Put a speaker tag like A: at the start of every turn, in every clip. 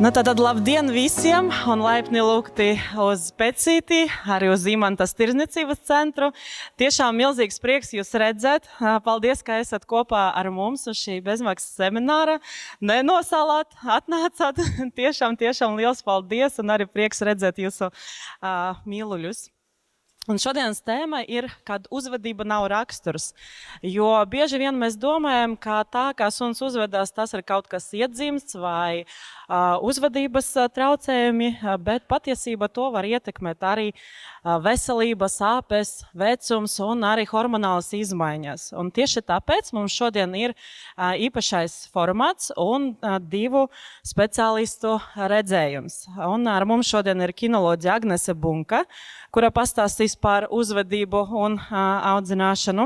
A: Nu, tad labdien visiem un laipni lūgti uz Pecīti, arī uz Imantas tirdzniecības centru. Tiešām milzīgs prieks jūs redzēt. Paldies, ka esat kopā ar mums uz šī bezmaksas semināra. Nenosalāt, atnācāt. Tiešām liels paldies un arī prieks redzēt jūsu mīluļus. Un šodienas tēma ir, kad uzvedība nav raksturs, jo bieži vien mēs domājam, ka tā, kā suns uzvedās, tas ir kaut kas iedzimts vai uzvedības traucējumi, bet patiesībā to var ietekmēt arī veselība, sāpes, vecums un arī hormonālas izmaiņas. Un tieši tāpēc mums šodien ir īpašais formāts un divu speciālistu redzējums. Un ar mums šodien ir kinoloģija Agnese Bunka, kura pastāstīs par uzvedību un audzināšanu.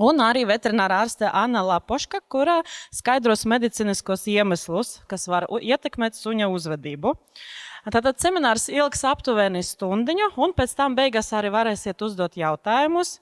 A: Un arī veterinārā ārste Anna Lapoška, kura skaidros medicīniskos iemeslus, kas var ietekmēt suņa uzvedību. Tātad seminārs ilgs aptuveni stundiņu, un pēc tam beigās arī varēsiet uzdot jautājumus.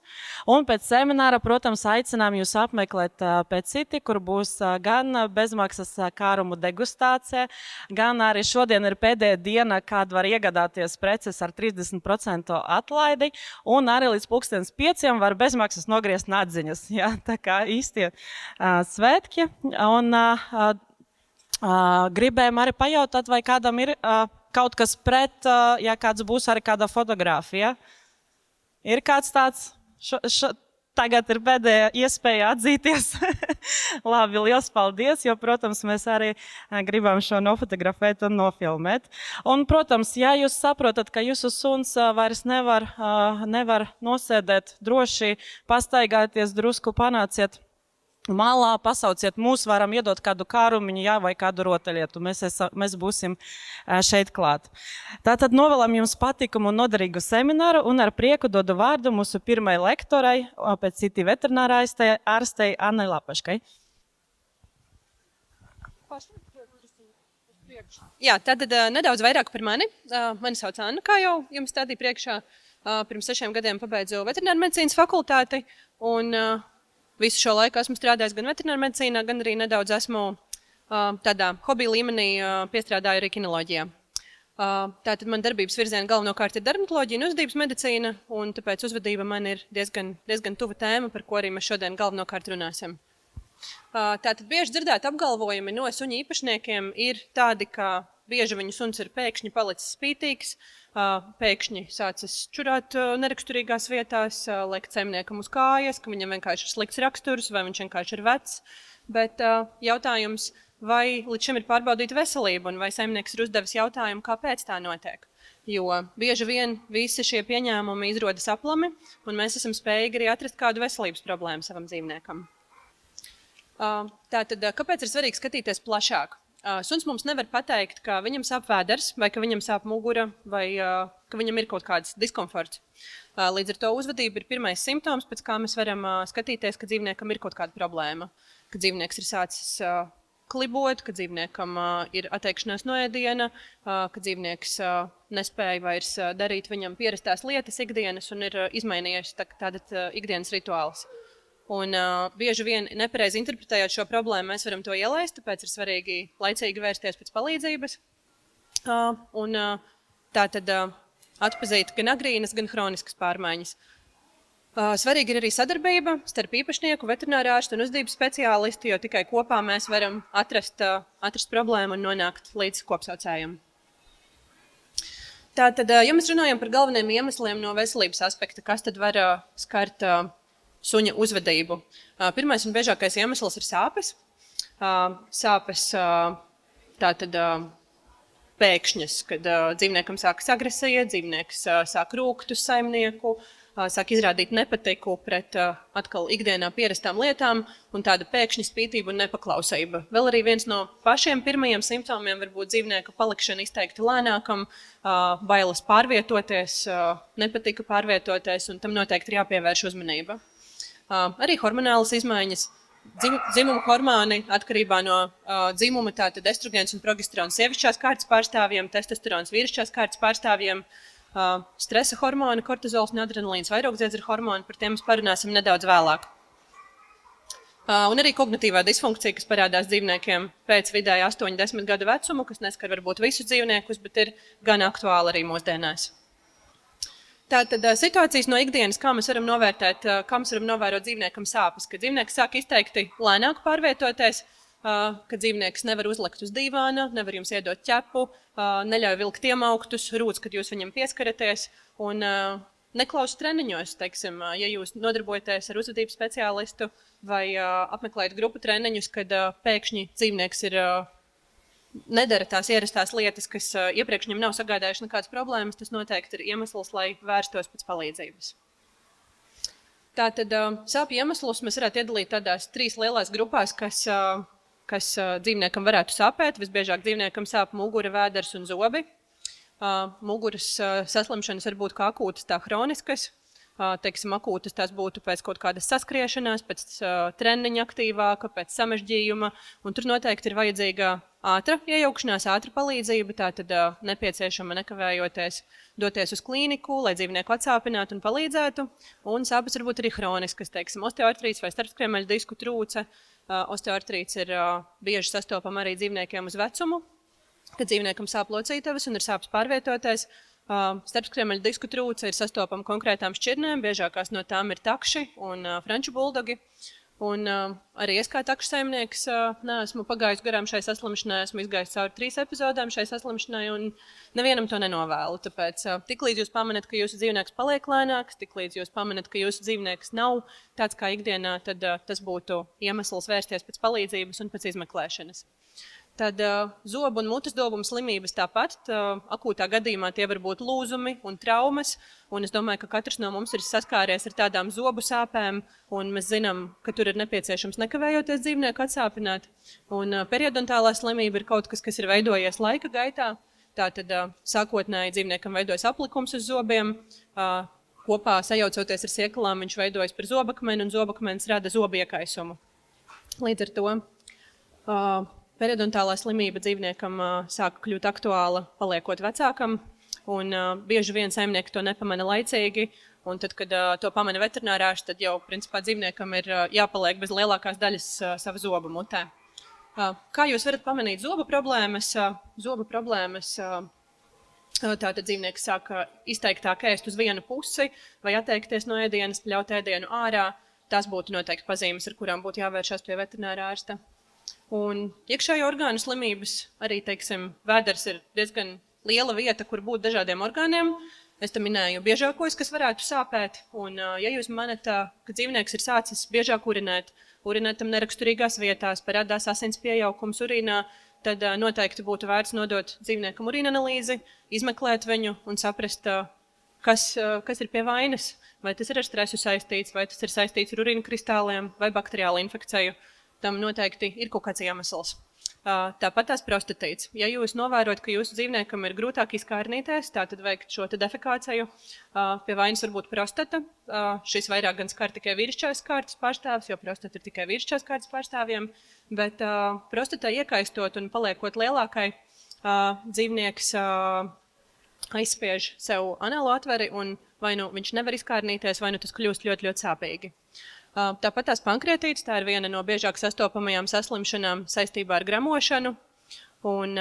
A: Un pēc semināra, protams, aicinām jūs apmeklēt Pecīti, kur būs gan bezmaksas kārumu degustācija, gan arī šodien ir pēdējā diena, kad var iegādāties preces ar 30% atlaidi, un arī līdz 5:00 var bezmaksas nogriezt nadziņas. Ja? Tā kā īstie svētki. Un gribējām arī pajautāt, vai kādam ir kaut kas pret, ja kāds būs arī kāda fotografija. Ir kāds tāds, tagad ir pēdējā iespēja atzīties. Labi, liels paldies, jo, protams, mēs arī gribam šo nofotografēt un nofilmēt. Un, protams, ja jūs saprotat, ka jūsu suns vairs nevar nosēdēt droši, pastaigāties drusku, panāciet malā, pasauciet mūs, varam iedot kādu kārumiņu, jā, vai kādu rotaļlietu. Mēs būsim šeit klāt. Tātad novēlam jums patikumu un noderīgu semināru un ar prieku dodu vārdu mūsu pirmai lektorai, Pecīti veterinārā ārstei Annai Lapoškai.
B: Jā, tātad nedaudz vairāk par mani. Mani sauc Anna, kā jau jums stādīja priekšā. Pirms 6 gadiem pabeidzu veterinārmedicīnas fakultāti un visu šo laiku esmu strādājis gan veterinārmedicīnā, gan arī nedaudz esmu tādā hobija līmenī piestrādāju arī kinoloģijā. Tātad man darbības virziena galvenokārt ir dermatoloģija un uzvedības medicīna, un tāpēc uzvedība man ir diezgan tuva tēma, par ko arī mēs šodien galvenokārt runāsim. Tātad bieži dzirdēt apgalvojumi no suņu īpašniekiem ir tādi, ka bieži viņu suns ir pēkšņi palicis spītīgs, pēkšņi sācis čurāt neraksturīgās vietās, liekt saimniekam uz kājas, ka viņam vienkārši ir slikts raksturs vai viņš vienkārši ir vecs. Bet jautājums, vai līdz šim ir pārbaudīta veselība un vai saimnieks ir uzdevis jautājumu, kāpēc tā notiek? Jo bieži vien visi šie pieņēmumi izrodas aplami un mēs esam spējīgi arī atrast kādu veselības problēmu savam dzīvniekam. Tātad, kāpēc ir svarīgi skatīties plašāk? Suns mums nevar pateikt, ka viņam sāp vēders, vai ka viņam sāp mugura, vai ka viņam ir kaut kāds diskomforts. Līdz ar to uzvedība ir pirmais simptoms, pēc kā mēs varam skatīties, ka dzīvniekam ir kaut kāda problēma. Ka dzīvnieks ir sācis klibot, ka dzīvniekam ir atteikšanās no ēdiena, ka dzīvnieks nespēja vairs darīt viņam pierastās lietas ikdienas un ir izmainījies tātad ikdienas rituāls. Un bieži vien nepareizi interpretējot šo problēmu, mēs varam to ielaist, tāpēc ir svarīgi laicīgi vērsties pēc palīdzības. Un tātad atpazīt gan agrīnas, gan hroniskas pārmaiņas. Svarīgi ir arī sadarbība starp īpašnieku, veterinārā ārstu un uzvedības speciālistu, jo tikai kopā mēs varam atrast problēmu un nonākt līdz kopsaucējam. Tātad, ja mēs runājam par galvenajiem iemesliem no veselības aspekta, kas tad var skart suņa uzvedību. Pirmais un biežākais iemesls ir sāpes. Sāpes tātad pēkšņas, kad dzīvniekam sākas agresija, dzīvnieks sāk rūkt uz saimnieku, sāk izrādīt nepatiku pret atkal ikdienā pierastām lietām un tāda pēkšņa spītība un nepaklausība. Vēl arī viens no pašiem pirmajiem simptomiem var būt dzīvnieka palikšana izteikti lēnākam, bailes pārvietoties, nepatika pārvietoties un tam noteikti ir jāpievērš uzmanība. Arī hormonālas izmaiņas, dzimuma hormoni atkarībā no dzimuma, tātad estrogēns un progesterons sievišķās kārtas pārstāvjiem, testosterons vīrišķās kārtas pārstāvjiem, stresa hormoni, kortizols un adrenalīns, vairogdziedzera hormoni, par tiem mēs parunāsim nedaudz vēlāk. Un arī kognitīvā disfunkcija, kas parādās dzīvniekiem pēc vidēji 8-10 gadu vecumu, kas neskar varbūt visus dzīvniekus, bet ir gan aktuāli arī mūsdienās. Tātad situācijas no ikdienas, kā mēs varam novērtēt, kā mēs varam novērot dzīvniekam sāpes, kad dzīvnieks sāk izteikti lēnāk pārvietoties, ka dzīvnieks nevar uzlikt uz dīvāna, nevar jums iedot ķepu, neļauj vilkt iemauktus, rūc, kad jūs viņam pieskaraties un neklausas treniņos, teiksim, ja jūs nodarbojaties ar uzvedības speciālistu vai apmeklējat grupu treniņus, kad pēkšņi dzīvnieks nedara tās ierastās lietas, kas iepriekš viņam nav sagādājuši nekādas problēmas, tas noteikti ir iemesls, lai vērstos pēc palīdzības. Tātad sāpju iemeslus mēs varētu iedalīt tādās 3 lielās grupās, kas dzīvniekam varētu sāpēt. Visbiežāk dzīvniekam sāp mugura, vēders un zobi. Muguras saslimšanas var būt kā akūtas, tā hroniskas. Teiksim, akūtas tās būtu pēc kaut kādas saskriešanās, pēc treniņa aktīvāka, pēc samežģījuma, un tur noteikti ir vajadzīga ātra iejaukšanās, ātra palīdzība, tātad nepieciešama nekavējoties doties uz klīniku, lai dzīvnieku atsāpinātu un palīdzētu, un sāpes var būt arī hroniskas, teiksim, osteoartrīts vai starpskriemeļa disku trūce. Osteoartrīts ir bieži sastopama arī dzīvniekiem uz vecumu, kad dzīvniekam sāp locītavas un ir sāpes pārvietoties. Starpskriemeļa disku trūce ir sastopama konkrētām šķirnēm, biežākās no tām ir takši un franču buldogi. Un arī es kā takšu saimnieks neesmu pagājis garām šai saslimšanai, esmu izgājis cauri 3 epizodēm šai saslimšanai un nevienam to nenovēlu. Tāpēc tiklīdz jūs pamanat, ka jūsu dzīvnieks paliek lēnāks, tiklīdz jūs pamanat, ka jūsu dzīvnieks nav tāds kā ikdienā, tad tas būtu iemesls vērsties pēc palīdzības un pēc izmeklēšanas. Tad zobu un mutes dobumu slimības tāpat. Akūtā gadījumā tie var būt lūzumi un traumas. Un es domāju, ka katrs no mums ir saskāries ar tādām zobu sāpēm. Un mēs zinām, ka tur ir nepieciešams nekavējoties dzīvnieku atsāpināt. Un periodontālā slimība ir kaut kas, kas ir veidojies laika gaitā. Tātad sākotnēji dzīvniekam veidojas aplikums uz zobiem. Kopā sajaucoties ar siekalām viņš veidojas par zobakmeni un zobakmenis rada zobu iekaisumu. Līdz ar to periodontālā slimība dzīvniekam sāka kļūt aktuāla paliekot vecākam, un bieži vien saimnieki to nepamana laicīgi, un tad, kad to pamana veterinārārsts, tad jau, principā, dzīvniekam ir jāpaliek bez lielākās daļas sava zoba mutē. Kā jūs varat pamanīt zoba problēmas? Zoba problēmas tātad dzīvnieks sāk izteiktāk ēst uz vienu pusi vai atteikties no ēdienas, ļaut ēdienu ārā. Tās būtu noteikti pazīmes, ar kurām būtu jāvēršās pie veterinārārsta. Un iekšējo orgānu slimības arī, teiksim, vēders ir diezgan liela vieta, kur būt dažādiem orgāniem. Es te minēju biežākos, kas varētu sāpēt. Un, ja jūs manat, ka dzīvnieks ir sācis biežāk urinēt tam neraksturīgās vietās, parādās asins piejaukums urīnā, tad noteikti būtu vērts nodot dzīvniekam urīnanalīzi, izmeklēt viņu un saprast, kas ir pie vainas. Vai tas ir ar stresu saistīts, vai tas ir saistīts ar urīna kristāliem vai bakteriālu infekciju. Tam noteikti ir kaut kāds iemesls. Tāpat tās prostatīts. Ja jūs novērot, ka jūsu dzīvniekam ir grūtāk izkārnīties, tātad veikt šo defikāciju, pie vainas var būt prostata. Šis vairāk gan skar tikai vīrišķās kārtas pārstāvs, jo prostata ir tikai vīrišķās kārtas pārstāvjiem, bet prostatā iekaistot un paliekot lielākai, dzīvnieks aizspiež sev anālo atveri un vai nu viņš nevar izkārnīties, vai nu tas kļūst ļoti, ļoti sāpīgi. Tāpat tās pankreatīts, tā ir viena no biežāk sastopamajām saslimšanām saistībā ar gramošanu. Un,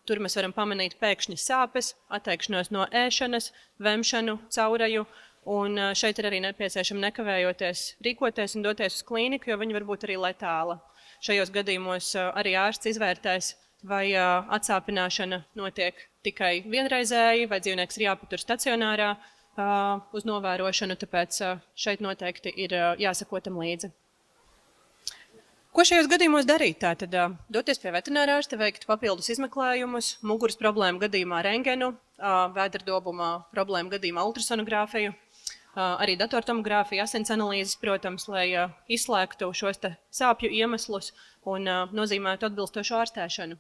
B: tur mēs varam pamanīt pēkšņas sāpes, atteikšanos no ēšanas, vemšanu, cauraju. Un šeit ir arī nepieciešama nekavējoties rīkoties un doties uz klīniku, jo viņi var būt arī letāla. Šajos gadījumos arī ārsts izvērtēs, vai atsāpināšana notiek tikai vienreizēji, vai dzīvnieks ir jāpatur stacionārā uz novērošanu, tāpēc šeit noteikti ir jāsako tam līdzi. Ko šajos gadījumos darīt? Tātad doties pie veterinārārsta, veikt papildus izmeklējumus, muguras problēmu gadījumā rentgenu, vēderdobumā problēmu gadījumā ultrasonogrāfiju, arī datortomogrāfiju, asins analīzes, protams, lai izslēgtu šos sāpju iemeslus un nozīmētu atbilstošu ārstēšanu.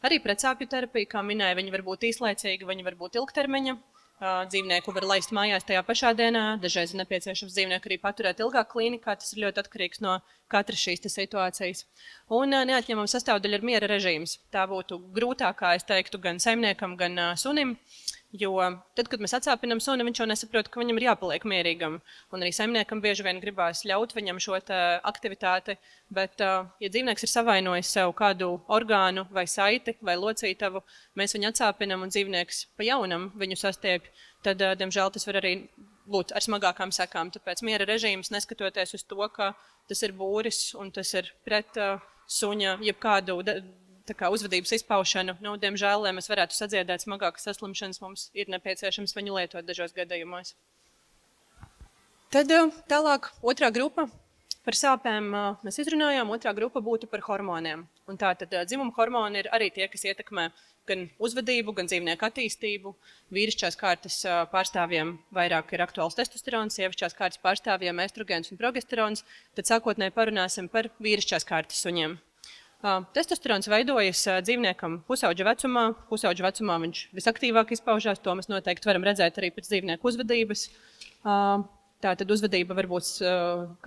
B: Arī pretsāpju terapija, kā minēja, viņi var būt īslaicīgi, viņi var būt ilgtermiņa. Dzīvnieku var laist mājās tajā pašā dienā, dažreiz ir nepieciešams dzīvnieku arī paturēt ilgāk klīnikā, tas ir ļoti atkarīgs no katras šīs situācijas. Un neatņemama sastāvdaļa ir miera režīms. Tā būtu grūtākā, es teiktu, gan saimniekam, gan sunim, Jo tad, kad mēs atsāpinām suni, viņš jau nesaprot, ka viņam ir jāpaliek mierīgam. Un arī saimniekam bieži vien gribās ļaut viņam šo aktivitāti. Bet, ja dzīvnieks ir savainojis sev kādu orgānu vai saiti vai locītavu, mēs viņu atsāpinām un dzīvnieks pa jaunam viņu sastiep, tad, diemžēl, tas var arī būt ar smagākām sekām. Tāpēc miera režīms, neskatoties uz to, ka tas ir būris un tas ir pret suņa jebkādu uzvedības izpaušanu. Diemžēl, lai mēs varētu sadziedēt smagākas saslimšanas, mums ir nepieciešams viņu lietot dažos gadījumos. Tad tālāk otrā grupa par sāpēm mēs izrunājām. Otrā grupa būtu par hormoniem. Un tātad dzimuma hormoni ir arī tie, kas ietekmē gan uzvedību, gan dzīvnieku attīstību. Vīrišķās kārtas pārstāvjiem vairāk ir aktuāls testosterons, sievišķās kārtas pārstāvjiem estrogēns un progesterons. Tad sākotnēji parunāsim par vīrišķās kārtas suņiem. Testosterons veidojas dzīvniekam pusauģa vecumā. Pusauģa vecumā viņš visaktīvāk izpaužās, to mēs noteikti varam redzēt arī pēc dzīvnieku uzvedības. Tātad uzvedība var būt,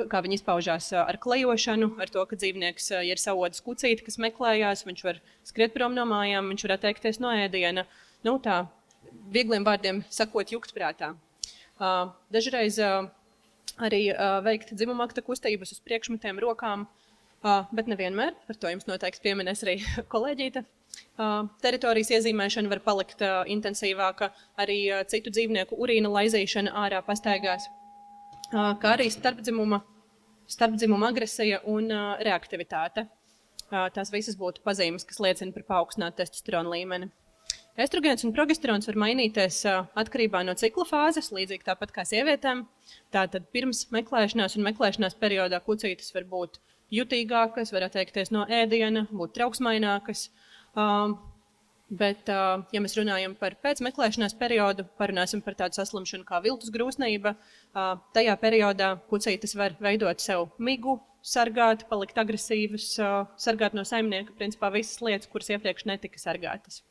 B: kā viņi izpaužās ar klejošanu, ar to, ka dzīvnieks, ja ir saodas kucīti, kas meklējās, viņš var skriet prom no mājām, viņš var atteikties no ēdiena. Tā, viegliem vārdiem sakot, jukt prātā. Dažreiz arī veikt dzimumakta kustības uz priekšmetiem, rokām, bet nevienmēr, par to jums noteikti pieminēs arī kolēģīte. Teritorijas iezīmēšana var palikt intensīvāka, arī citu dzīvnieku urīna laizīšana ārā pastaigās, kā arī starpdzimuma agresija un reaktivitāte. Tās visas būtu pazīmes, kas liecina par paaugstinātu testosterona līmeni. Estrogēns un progesterons var mainīties atkarībā no cikla fāzes, līdzīgi tāpat kā sievietēm. Tātad pirms meklēšanās un meklēšanās periodā kucītes var būt jutīgākas, var atteikties no ēdiena, būt trauksmainākas. Bet, ja mēs runājam par pēcmeklēšanās periodu, parunāsim par tādu saslimšanu kā viltus grūsnība. Tajā periodā kucītes var veidot sev migu, sargāt, palikt agresīvas, sargāt no saimnieka, principā visas lietas, kuras iepriekš netika sargātas.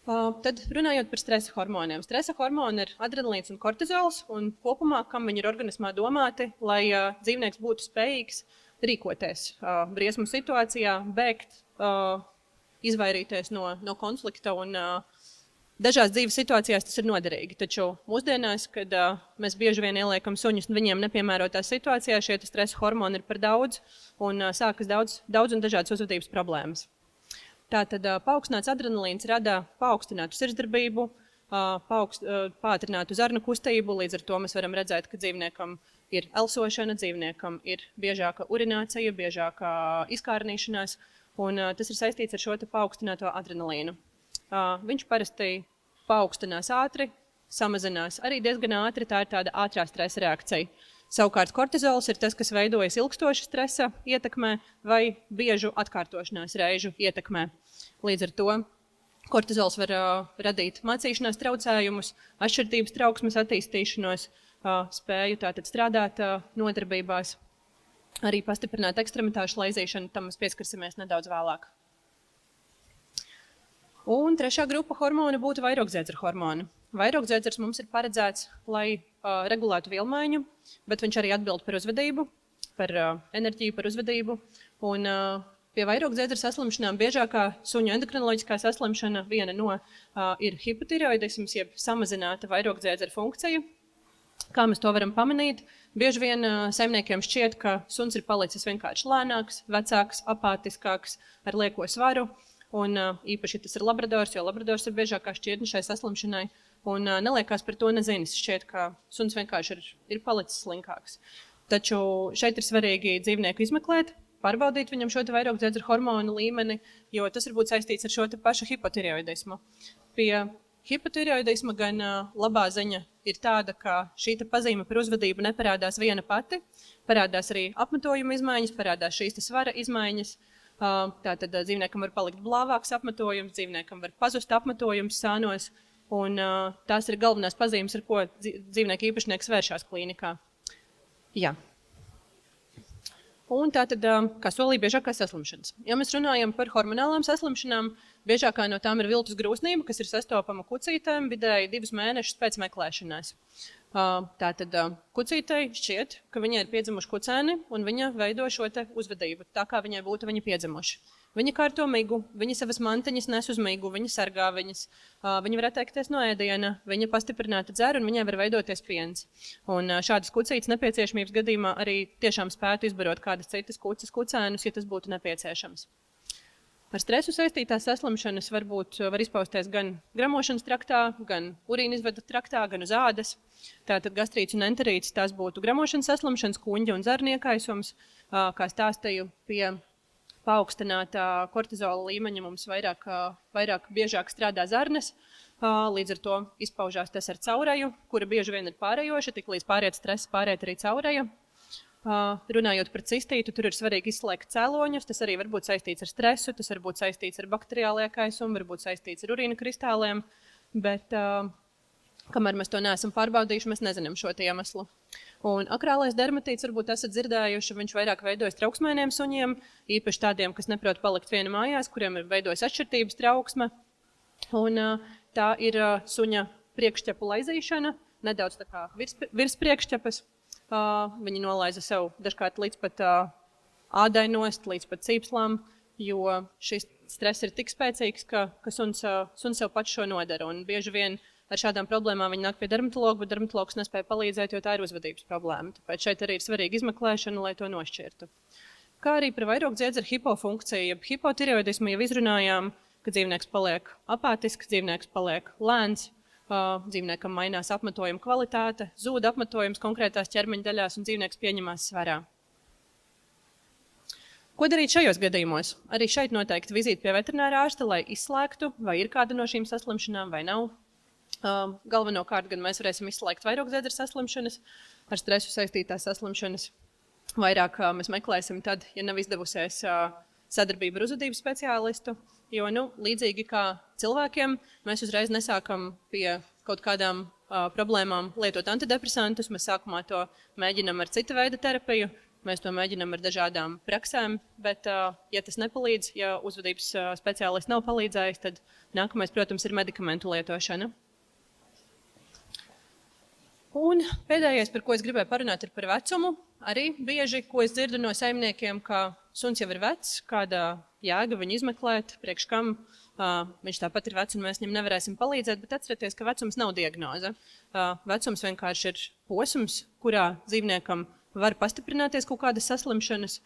B: Tad runājot par stresa hormoniem. Stresa hormoni ir adrenalīns un kortizols, un kopumā, kam viņi ir organismā domāti, lai dzīvnieks būtu spējīgs rīkoties briesmu situācijā, bēgt, izvairīties no konflikta, un dažās dzīves situācijās tas ir noderīgi. Taču mūsdienās, kad mēs bieži vien ieliekam suņus viņiem nepiemērotās situācijās, šie stresa hormoni ir par daudz, un sākas daudz un dažādas uzvedības problēmas. Tātad paaugstināts adrenalīns rada paaugstinātu sirdsdarbību, pātrinātu zarnu kustību, līdz ar to mēs varam redzēt, ka dzīvniekam ir elsošana, dzīvniekam ir biežāka urinācija, biežāka izkārnīšanās, un tas ir saistīts ar šo paaugstināto adrenalīnu. Viņš parasti paaugstinās ātri, samazinās arī diezgan ātri, tā ir tāda ātrā stresa reakcija. Savukārt kortizols ir tas, kas veidojas ilgstoša stresa ietekmē vai biežu atkārtošanās reižu ietekmē. Līdz ar to kortizols var radīt mācīšanās traucējumus, atšķirtības trauksmes attīstīšanos, spēju tātad strādāt nodarbībās, arī pastiprināt ekstremitāšu laizīšanu, tam mēs pieskarsimies nedaudz vēlāk. Un trešā grupa hormonu būtu vairogdzēdzera hormoni. Vairogdzēdzers mums ir paredzēts, lai regulētu vielmaiņu, bet viņš arī atbild par uzvedību, par enerģiju, par uzvedību. Un pie vairogdzēdzera saslimšanām biežākā suņu endokrinoloģiskā saslimšana viena no ir hipotireoidisms, jeb samazināta vairogdzēdzera funkcija. Kā mēs to varam pamanīt? Bieži vien saimniekiem šķiet, ka suns ir palicis vienkārši lēnāks, vecāks, apātiskāks, ar lieko svaru. Un īpaši tas ir labradors, jo labradors ir biežākā šķirtne šai saslimšanai. Un neliekās par to nezinis. Šķiet, ka suns vienkārši ir palicis slinkāks. Taču šeit ir svarīgi dzīvnieku izmeklēt, pārbaudīt viņam šo vairogdzēdzera hormonu līmeni, jo tas var būt saistīts ar šo pašu hipotireoidismu. Pie hipotireoidisma gan labā ziņa ir tāda, ka šī pazīme par uzvedību neparādās viena pati. Parādās arī apmetojuma izmaiņas, parādās šīs svara izmaiņas. Tātad dzīvniekam var palikt blāvāks apmetojums, dzīvniekam var pazust apmetojums sānos, un tās ir galvenās pazīmes, ar ko dzīvnieka īpašnieks vēršās klīnikā. Jā. Un tātad, kā solīja, biežākās saslimšanas. Ja mēs runājam par hormonālām saslimšanām, biežākā no tām ir viltus grūsnība, kas ir sastopama kucītēm vidēji 2 mēnešus pēc meklēšanās. Tātad kucītei šķiet, ka viņai ir piedzimuši kucēni un viņa veido šo uzvedību, tā kā viņai būtu viņi piedzimuši. Viņa kārto migu, viņa savas mantiņas nes uz migu, viņa sargā viņas, viņa var atteikties no ēdiena, viņa pastiprināti dzer un viņai var veidoties piens. Un šādas kucītes nepieciešamības gadījumā arī tiešām spētu izbarot kādas citas kucēnus, ja tas būtu nepieciešams. Ar stresu saistītās saslimšanas var izpausties gan gramošanas traktā, gan urīna izvada traktā, gan uz ādas. Tātad gastrīts un enterīts tās būtu gramošanas saslimšanas, kuņģa un zarnu iekaisums, kā stāstīju pie paaugstinātā kortizola līmeņa mums vairāk biežāk strādā zarnas, līdz ar to izpaužās tas ar caureju, kura bieži vien ir pārējoša, tik līdz pāriet stress, pāriet arī caureja. Runājot par cistītu, tur ir svarīgi izslēgt cēloņus, tas arī var būt saistīts ar stresu, tas var būt saistīts ar bakteriālu iekaisumu, var būt saistīts ar urīna kristāliem, bet kamēr mēs to neesam pārbaudījuši, mēs nezinām šo iemeslu. Un akrālais dermatīts, varbūt esat dzirdējuši, viņš vairāk veidojas trauksmēniem suņiem, īpaši tādiem, kas neprot palikt viena mājās, kuriem ir veidojas atšķirtības trauksme. Un tā ir suņa priekšķepu laizīšana, nedaudz tā kā virs priekšķepas. Viņi nolaiza sev dažkārt līdz pat ādai nost, līdz pat cīpslām, jo šis stress ir tik spēcīgs, ka suns sev pats šo nodara. Un bieži vien ar šādām problēmām viņi nāk pie dermatologa, bet dermatologs nespēja palīdzēt, jo tā ir uzvedības problēma. Tāpēc šeit arī ir svarīga izmeklēšana, lai to nošķirtu. Kā arī par vairogdziedzera hipofunkciju, jeb hipotireoidismu jau izrunājām, ka dzīvnieks paliek apātisks, dzīvnieks paliek lēns, dzīvniekam mainās apmetojuma kvalitāte, zūd apmetojums konkrētās ķermeņa daļās un dzīvnieks pieņemās svarā. Ko darīt šajos gadījumos? Arī šeit noteikti vizīte pie veterinārā ārsta, lai izslēgtu, vai ir kāda no šīm saslimšanām vai nav. Galvenokārt gan mēs varēsim izslēgt vairogdziedzera saslimšanas, ar stresu saistītās saslimšanas. Vairāk mēs meklēsim tad, ja nav izdevusies sadarbība ar uzvedības speciālistu, jo, līdzīgi kā cilvēkiem, mēs uzreiz nesākam pie kaut kādām problēmām lietot antidepresantus, mēs sākumā to mēģinam ar cita veida terapiju, mēs to mēģinam ar dažādām praksēm, bet, ja tas nepalīdz, ja uzvedības speciālists nav palīdzējis, tad nākamais, protams, ir medikamentu lietošana. Un pēdējais, par ko es gribēju parunāt, ir par vecumu. Arī bieži, ko es dzirdu no saimniekiem, ka suns jau ir vecs, kāda jēga viņu izmeklēt, priekš kam viņš tāpat ir vecs un mēs viņam nevarēsim palīdzēt, bet atcerieties, ka vecums nav diagnoze. Vecums vienkārši ir posms, kurā dzīvniekam var pastiprināties kaut kādas saslimšanas,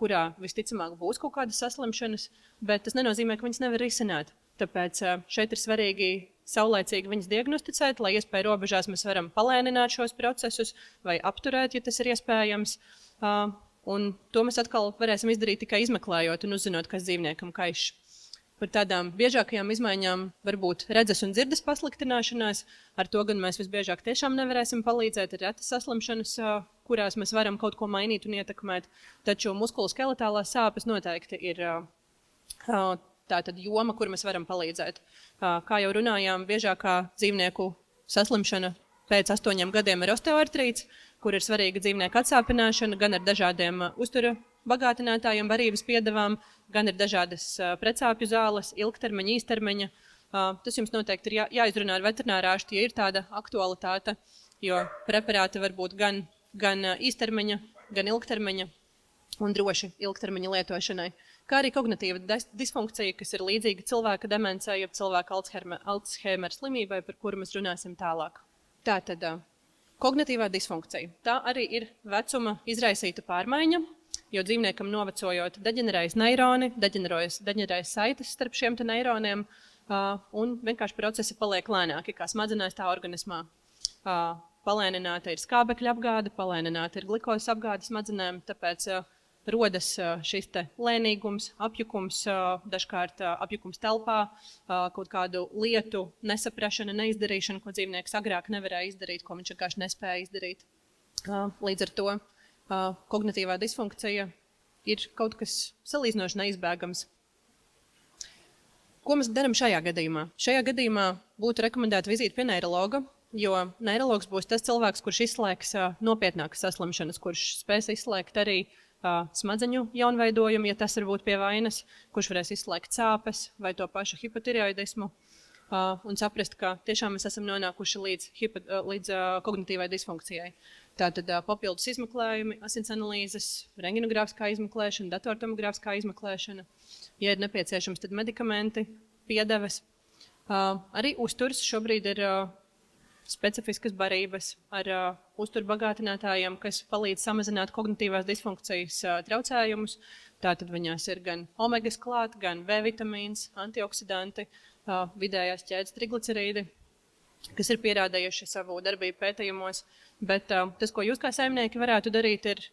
B: kurā visticamāk būs kaut kādas saslimšanas, bet tas nenozīmē, ka viņas nevar risināt. Tāpēc šeit ir svarīgi saulēcīgi viņas diagnosticēt, lai iespēja robežās mēs varam palēnināt šos procesus vai apturēt, ja tas ir iespējams. Un to mēs atkal varēsim izdarīt tikai izmeklējot un uzzinot, kas dzīvniekam kaiš. Par tādām biežākajām izmaiņām var būt redzes un dzirdes pasliktināšanās. Ar to gan mēs visbiežāk tiešām nevarēsim palīdzēt. Ir retas saslimšanas, kurās mēs varam kaut ko mainīt un ietekmēt. Taču muskuloskeletālās sāpes noteikti ir tātad joma, kur mēs varam palīdzēt. Kā jau runājām, biežākā dzīvnieku saslimšana pēc 8 gadiem ir osteoartrīts, kur ir svarīga dzīvnieku atsāpināšana, gan ar dažādiem uztura bagātinātājiem, barības piedevām, gan ir dažādas pretsāpju zāles, ilgtermiņa, īstermiņa. Tas jums noteikti ir jāizrunā ar veterinārārstu, ja ir tāda aktualitāte, jo preparāti var būt gan īstermiņa, gan ilgtermiņa un droši ilgtermiņa lietošanai. Kā arī kognitīva disfunkcija, kas ir līdzīga cilvēka demencei, jeb cilvēka Alzheimera slimībai, par kuru mēs runāsim tālāk. Tātad kognitīvā disfunkcija. Tā arī ir vecuma izraisīta pārmaiņa, jo dzīvniekam novecojot deģenerējas neironi, deģenerējas saites starp šiem te neironiem, un vienkārši procesi paliek lēnāki, kā smadzenēs tā organismā. Palēnināta ir skābekļa apgāde, palēnināta ir glikozes apgāde smadzenēm, tāpēc rodas šis te lēnīgums, apjukums, dažkārt apjukums telpā, kaut kādu lietu nesaprašana, neizdarīšana, ko dzīvnieks agrāk nevarēja izdarīt, ko viņš vienkārši nespēja izdarīt. Līdz ar to kognitīvā disfunkcija ir kaut kas salīdzinoši neizbēgams. Ko mēs darām šajā gadījumā? Šajā gadījumā būtu rekomendēta vizīte pie neirologa, jo neirologs būs tas cilvēks, kurš izslēgs nopietnākas saslimšanas, kurš spēs izslēgt arī smadzeņu jaunveidojumu, ja tas var būt pie vainas, kurš varēs izslēgt sāpes vai to pašu hipotireoidismu. un saprast, ka tiešām mēs esam nonākuši līdz kognitīvai disfunkcijai. Tātad papildus izmeklējumi, asins analīzes, rentgenogrāfiskā izmeklēšana, datortomogrāfiskā izmeklēšana. Ja ir nepieciešams, tad medikamenti, piedeves. Arī uzturs šobrīd ir specifiskas barības ar uzturbagātinātājiem, kas palīdz samazināt kognitīvās disfunkcijas traucējumus. Tātad viņās ir gan omegas klāt, gan V vitamīns, antioksidanti, vidējās ķēdes triglicerīdi, kas ir pierādījuši savu darbību pētījumos. Bet tas, ko jūs kā saimnieki varētu darīt, ir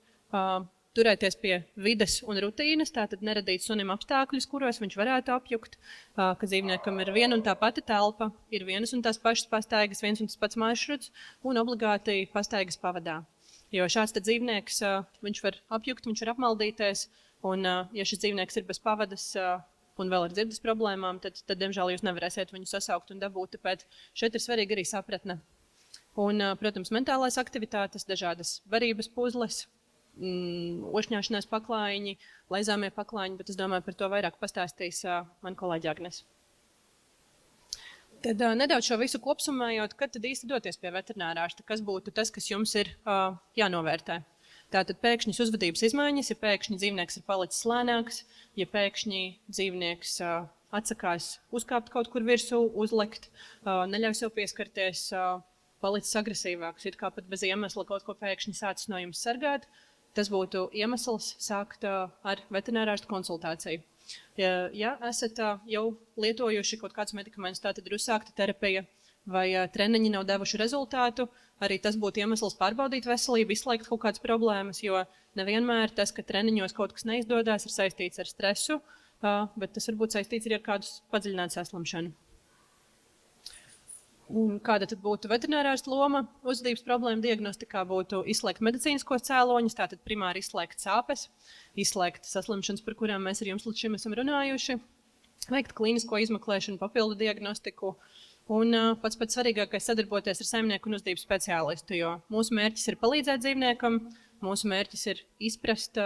B: turēties pie vides un rutīnas, tātad neradīt sunim apstākļus, kuros viņš varētu apjukt, ka dzīvniekam ir viena un tā pati telpa, ir vienas un tās pašas pastaigas, viens un tas pats maršruts un obligāti pastaigas pavadā. Jo šāds tad dzīvnieks, viņš var apjukt, viņš var apmaldīties, un ja šis dzīvnieks ir bez pavadas un vēl ar dzirdes problēmām, tad diemžēl jūs nevarēsiet viņu sasaukt un dabūt, tāpēc šeit ir svarīgi arī sapratne. Un, protams, mentālās aktivitātes, dažādas barības puzles, ošņāšanās paklājiņi, laizāmie paklājiņi, bet es domāju, par to vairāk pastāstīs man kolēģi Agnes. Tad nedaudz šo visu kopsumējot, kad tad īsti doties pie veterinārārsta, kas būtu tas, kas jums ir jānovērtē. Tātad pēkšņas uzvedības izmaiņas, ja pēkšņi dzīvnieks ir palicis lēnāks, ja pēkšņi dzīvnieks atsakās uzkāpt kaut kur virsū, uzlekt, neļauj sev pieskarties, palicis agresīvāks, it kā pat bez iemesla kaut ko pēkšņi sācis no jums sargāt, tas būtu iemesls sākt ar veterinārārstu konsultāciju. Ja esat jau lietojuši kaut kādus medikamentus, tātad ir uzsākta terapija vai treniņi nav devuši rezultātu, arī tas būtu iemesls pārbaudīt veselību, izslēgt kaut kādas problēmas, jo nevienmēr tas, ka treniņos kaut kas neizdodas, ir saistīts ar stresu, bet tas var būt saistīts arī ar kādu padziļinātu saslimšanu. Un kāda tad būtu veterinārārsta loma? Uzvedības problēma diagnostikā būtu izslēgt medicīniskos cēloņus, tātad primāri izslēgt sāpes, izslēgt saslimšanas, par kurām mēs ar jums līdz šim esam runājuši, veikt klīnisko izmeklēšanu, papildu diagnostiku un pats svarīgākais sadarboties ar saimnieku un uzvedības speciālistu, jo mūsu mērķis ir palīdzēt dzīvniekam, mūsu mērķis ir izprast,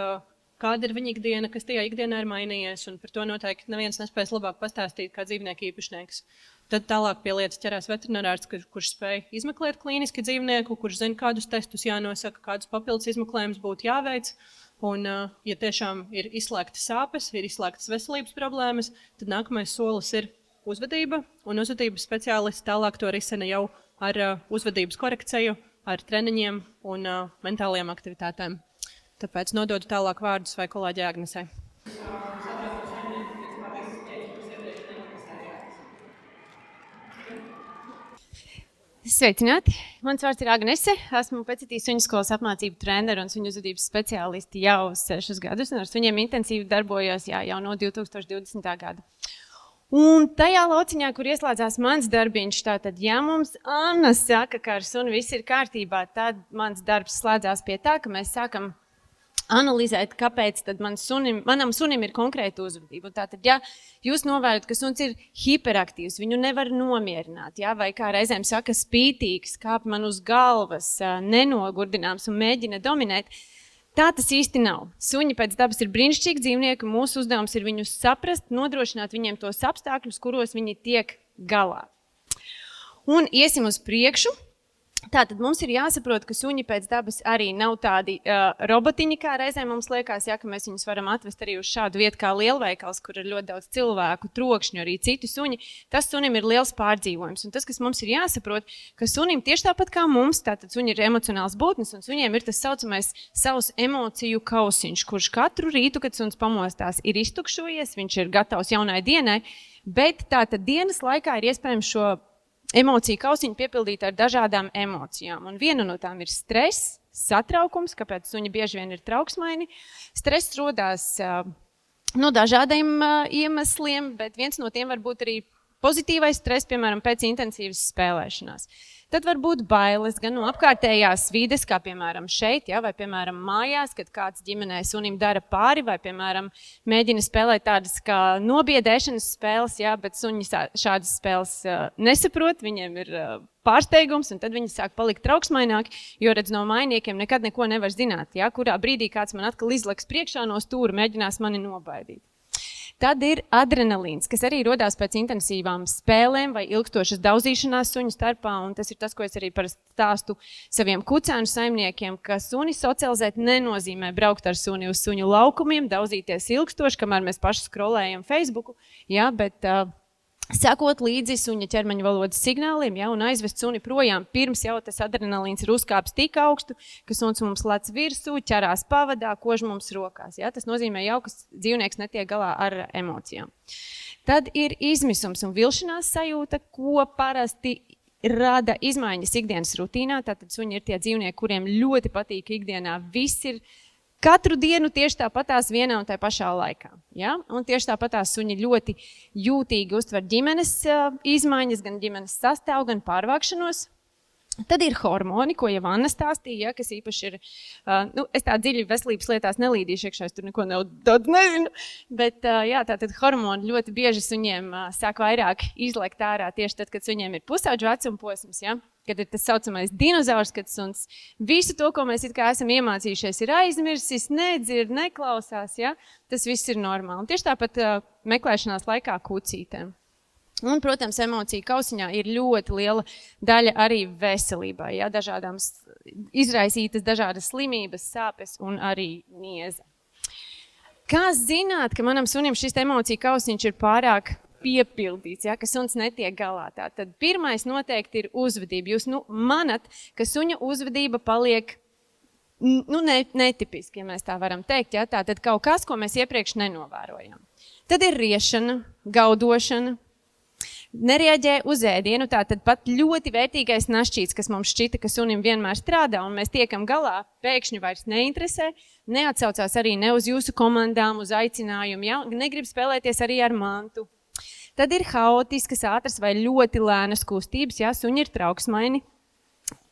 B: kāda ir viņa ikdiena, kas tajā ikdienā ir mainījies, un par to noteikti neviens nespēs labāk pastāstīt kā dzīvnieka īpašnieks. Tad tālāk pie lietas ķerās veterinārārsts, kurš spēj izmeklēt klīniski dzīvnieku, kurš zina, kādus testus jānosaka, kādus papildus izmeklējumus būtu jāveic. Un, ja tiešām ir izslēgtas sāpes, ir izslēgtas veselības problēmas, tad nākamais solis ir uzvedība, un uzvedības speciālists tālāk to risina jau ar uzvedības korekciju, ar treniņiem un mentālajām aktivitātēm. Tāpēc nododu tālāk vārdus vai kolēģi Agnesei.
C: Sveicināti! Mans vārds ir Agnese. Esmu Pecītīs suņu skolas apmācību treneru un suņu uzvedības speciālisti jau 6 gadus, un ar suņiem intensīvi darbojos jau no 2020. gada. Un tajā lauciņā, kur ieslēdzās mans darbiņš, tātad, ja mums Anna saka, ka ar suni viss ir kārtībā, tad mans darbs slēdzās pie tā, ka mēs sākam analizēt, kāpēc tad manam sunim ir konkrēta uzvedība. Tātad, ja jūs novērat, ka suns ir hiperaktīvs, viņu nevar nomierināt, vai kā reizēm saka, spītīgs, kāp man uz galvas, nenogurdināms un mēģina dominēt, tā tas īsti nav. Suņi pēc dabas ir brīnišķīgi dzīvnieki, mūsu uzdevums ir viņus saprast, nodrošināt viņiem tos apstākļus, kuros viņi tiek galā. Un iesim uz priekšu. Tātad mums ir jāsaprot, ka suņi pēc dabas arī nav tādi robotiņi, kā reizēm mums liekas, ka mēs viņus varam atvest arī uz šādu vietu kā lielveikals, kur ir ļoti daudz cilvēku, trokšņu, arī citu suņi. Tas sunim ir liels pārdzīvojums. Un tas, kas mums ir jāsaprot, ka sunim tieši tāpat kā mums, tātad suņi ir emocionāls būtnes, un suņiem ir tas saucamais savs emociju kausiņš, kurš katru rītu, kad suns pamostās, ir iztukšojies, viņš ir gatavs jaunai dienai, bet tātad dienas laikā ir iespējams šo emociju kausiņu piepildīt ar dažādām emocijām. Un viena no tām ir stress, satraukums, kāpēc suņi bieži vien ir trauksmaini. Stress rodās no dažādiem iemesliem, bet viens no tiem var būt arī pozitīvais stress, piemēram, pēc intensīvas spēlēšanās. Tad var būt bailes gan no apkārtējās vides, kā piemēram šeit, vai piemēram mājās, kad kāds ģimenē sunim dara pāri, vai piemēram mēģina spēlēt tādas kā nobiedēšanas spēles, bet suņi šādas spēles nesaprot, viņiem ir pārsteigums, un tad viņi sāk palikt trauksmaināki, jo redz no mainiekiem nekad neko nevar zināt, kurā brīdī kāds man atkal izleks priekšā no stūra, mēģinās mani nobaidīt. Tad ir adrenalīns, kas arī rodās pēc intensīvām spēlēm vai ilgstošas daudzīšanās suņu starpā, un tas ir tas, ko es arī parasti stāstu saviem kucēnu saimniekiem, ka suni socializēt nenozīmē braukt ar suni uz suņu laukumiem, daudzīties ilgstoši, kamēr mēs paši skrolējam Facebooku, ja, bet sekot līdzi suņa ķermeņa valodas signāliem, ja, un aizvest suni projām, pirms jau tas adrenalīns ir uzkāpis tik augstu, ka suns mums lec virsū, ķerās pavadā, kož mums rokās. Ja. Tas nozīmē jau, ka dzīvnieks netiek galā ar emocijām. Tad ir izmisums un vilšanās sajūta, ko parasti rada izmaiņas ikdienas rutīnā. Tātad suņi ir tie dzīvnieki, kuriem ļoti patīk ikdienā. Viss ir katru dienu tieši tāpatās vienā un tā pašā laikā. Ja? Un tieši tāpatās suņi ļoti jūtīgi uztver ģimenes izmaiņas, gan ģimenes sastāvu, gan pārvākšanos. Tad ir hormoni, ko jau Anna stāstīja, ja, kas īpaši ir, es tā dziļi veselības lietās nelīdīšu iekšā, es tur neko daudz nezinu, bet jā, tātad hormoni ļoti bieži suņiem sāk vairāk izlekt ārā tieši tad, kad suņiem ir pusauģu vecuma posms, ja, kad ir tas saucamais dinozaurs, kad suns visu to, ko mēs it kā esam iemācījušies, ir aizmirsis, nedzird, neklausās, ja, tas viss ir normāli. Un tieši tāpat meklēšanās laikā kucītēm. Un, protams, emocija kausiņā ir ļoti liela daļa arī veselībai, ja, dažādām izraisītas dažādas slimības, sāpes un arī nieze. Kā zināt, ka manam sunim šis emocija kausiņš ir pārāk piepildīts, ja, ka suns netiek galā? Tad pirmais noteikti ir uzvedība. Jūs manat, ka suņa uzvedība paliek netipiski, ja mēs tā varam teikt. Ja, tad kaut kas, ko mēs iepriekš nenovērojam. Tad ir riešana, gaudošana, nereaģē uz ēdienu, tātad pat ļoti vērtīgais našķīts, kas mums šķita, ka sunim vienmēr strādā un mēs tiekam galā, pēkšņi vairs neinteresē, neatsaucās arī ne uz jūsu komandām, uz aicinājumu, ja? Negrib spēlēties arī ar mantu. Tad ir haotiskas, ātras vai ļoti lēnas kustības, ja? Suņi ir trauksmaini.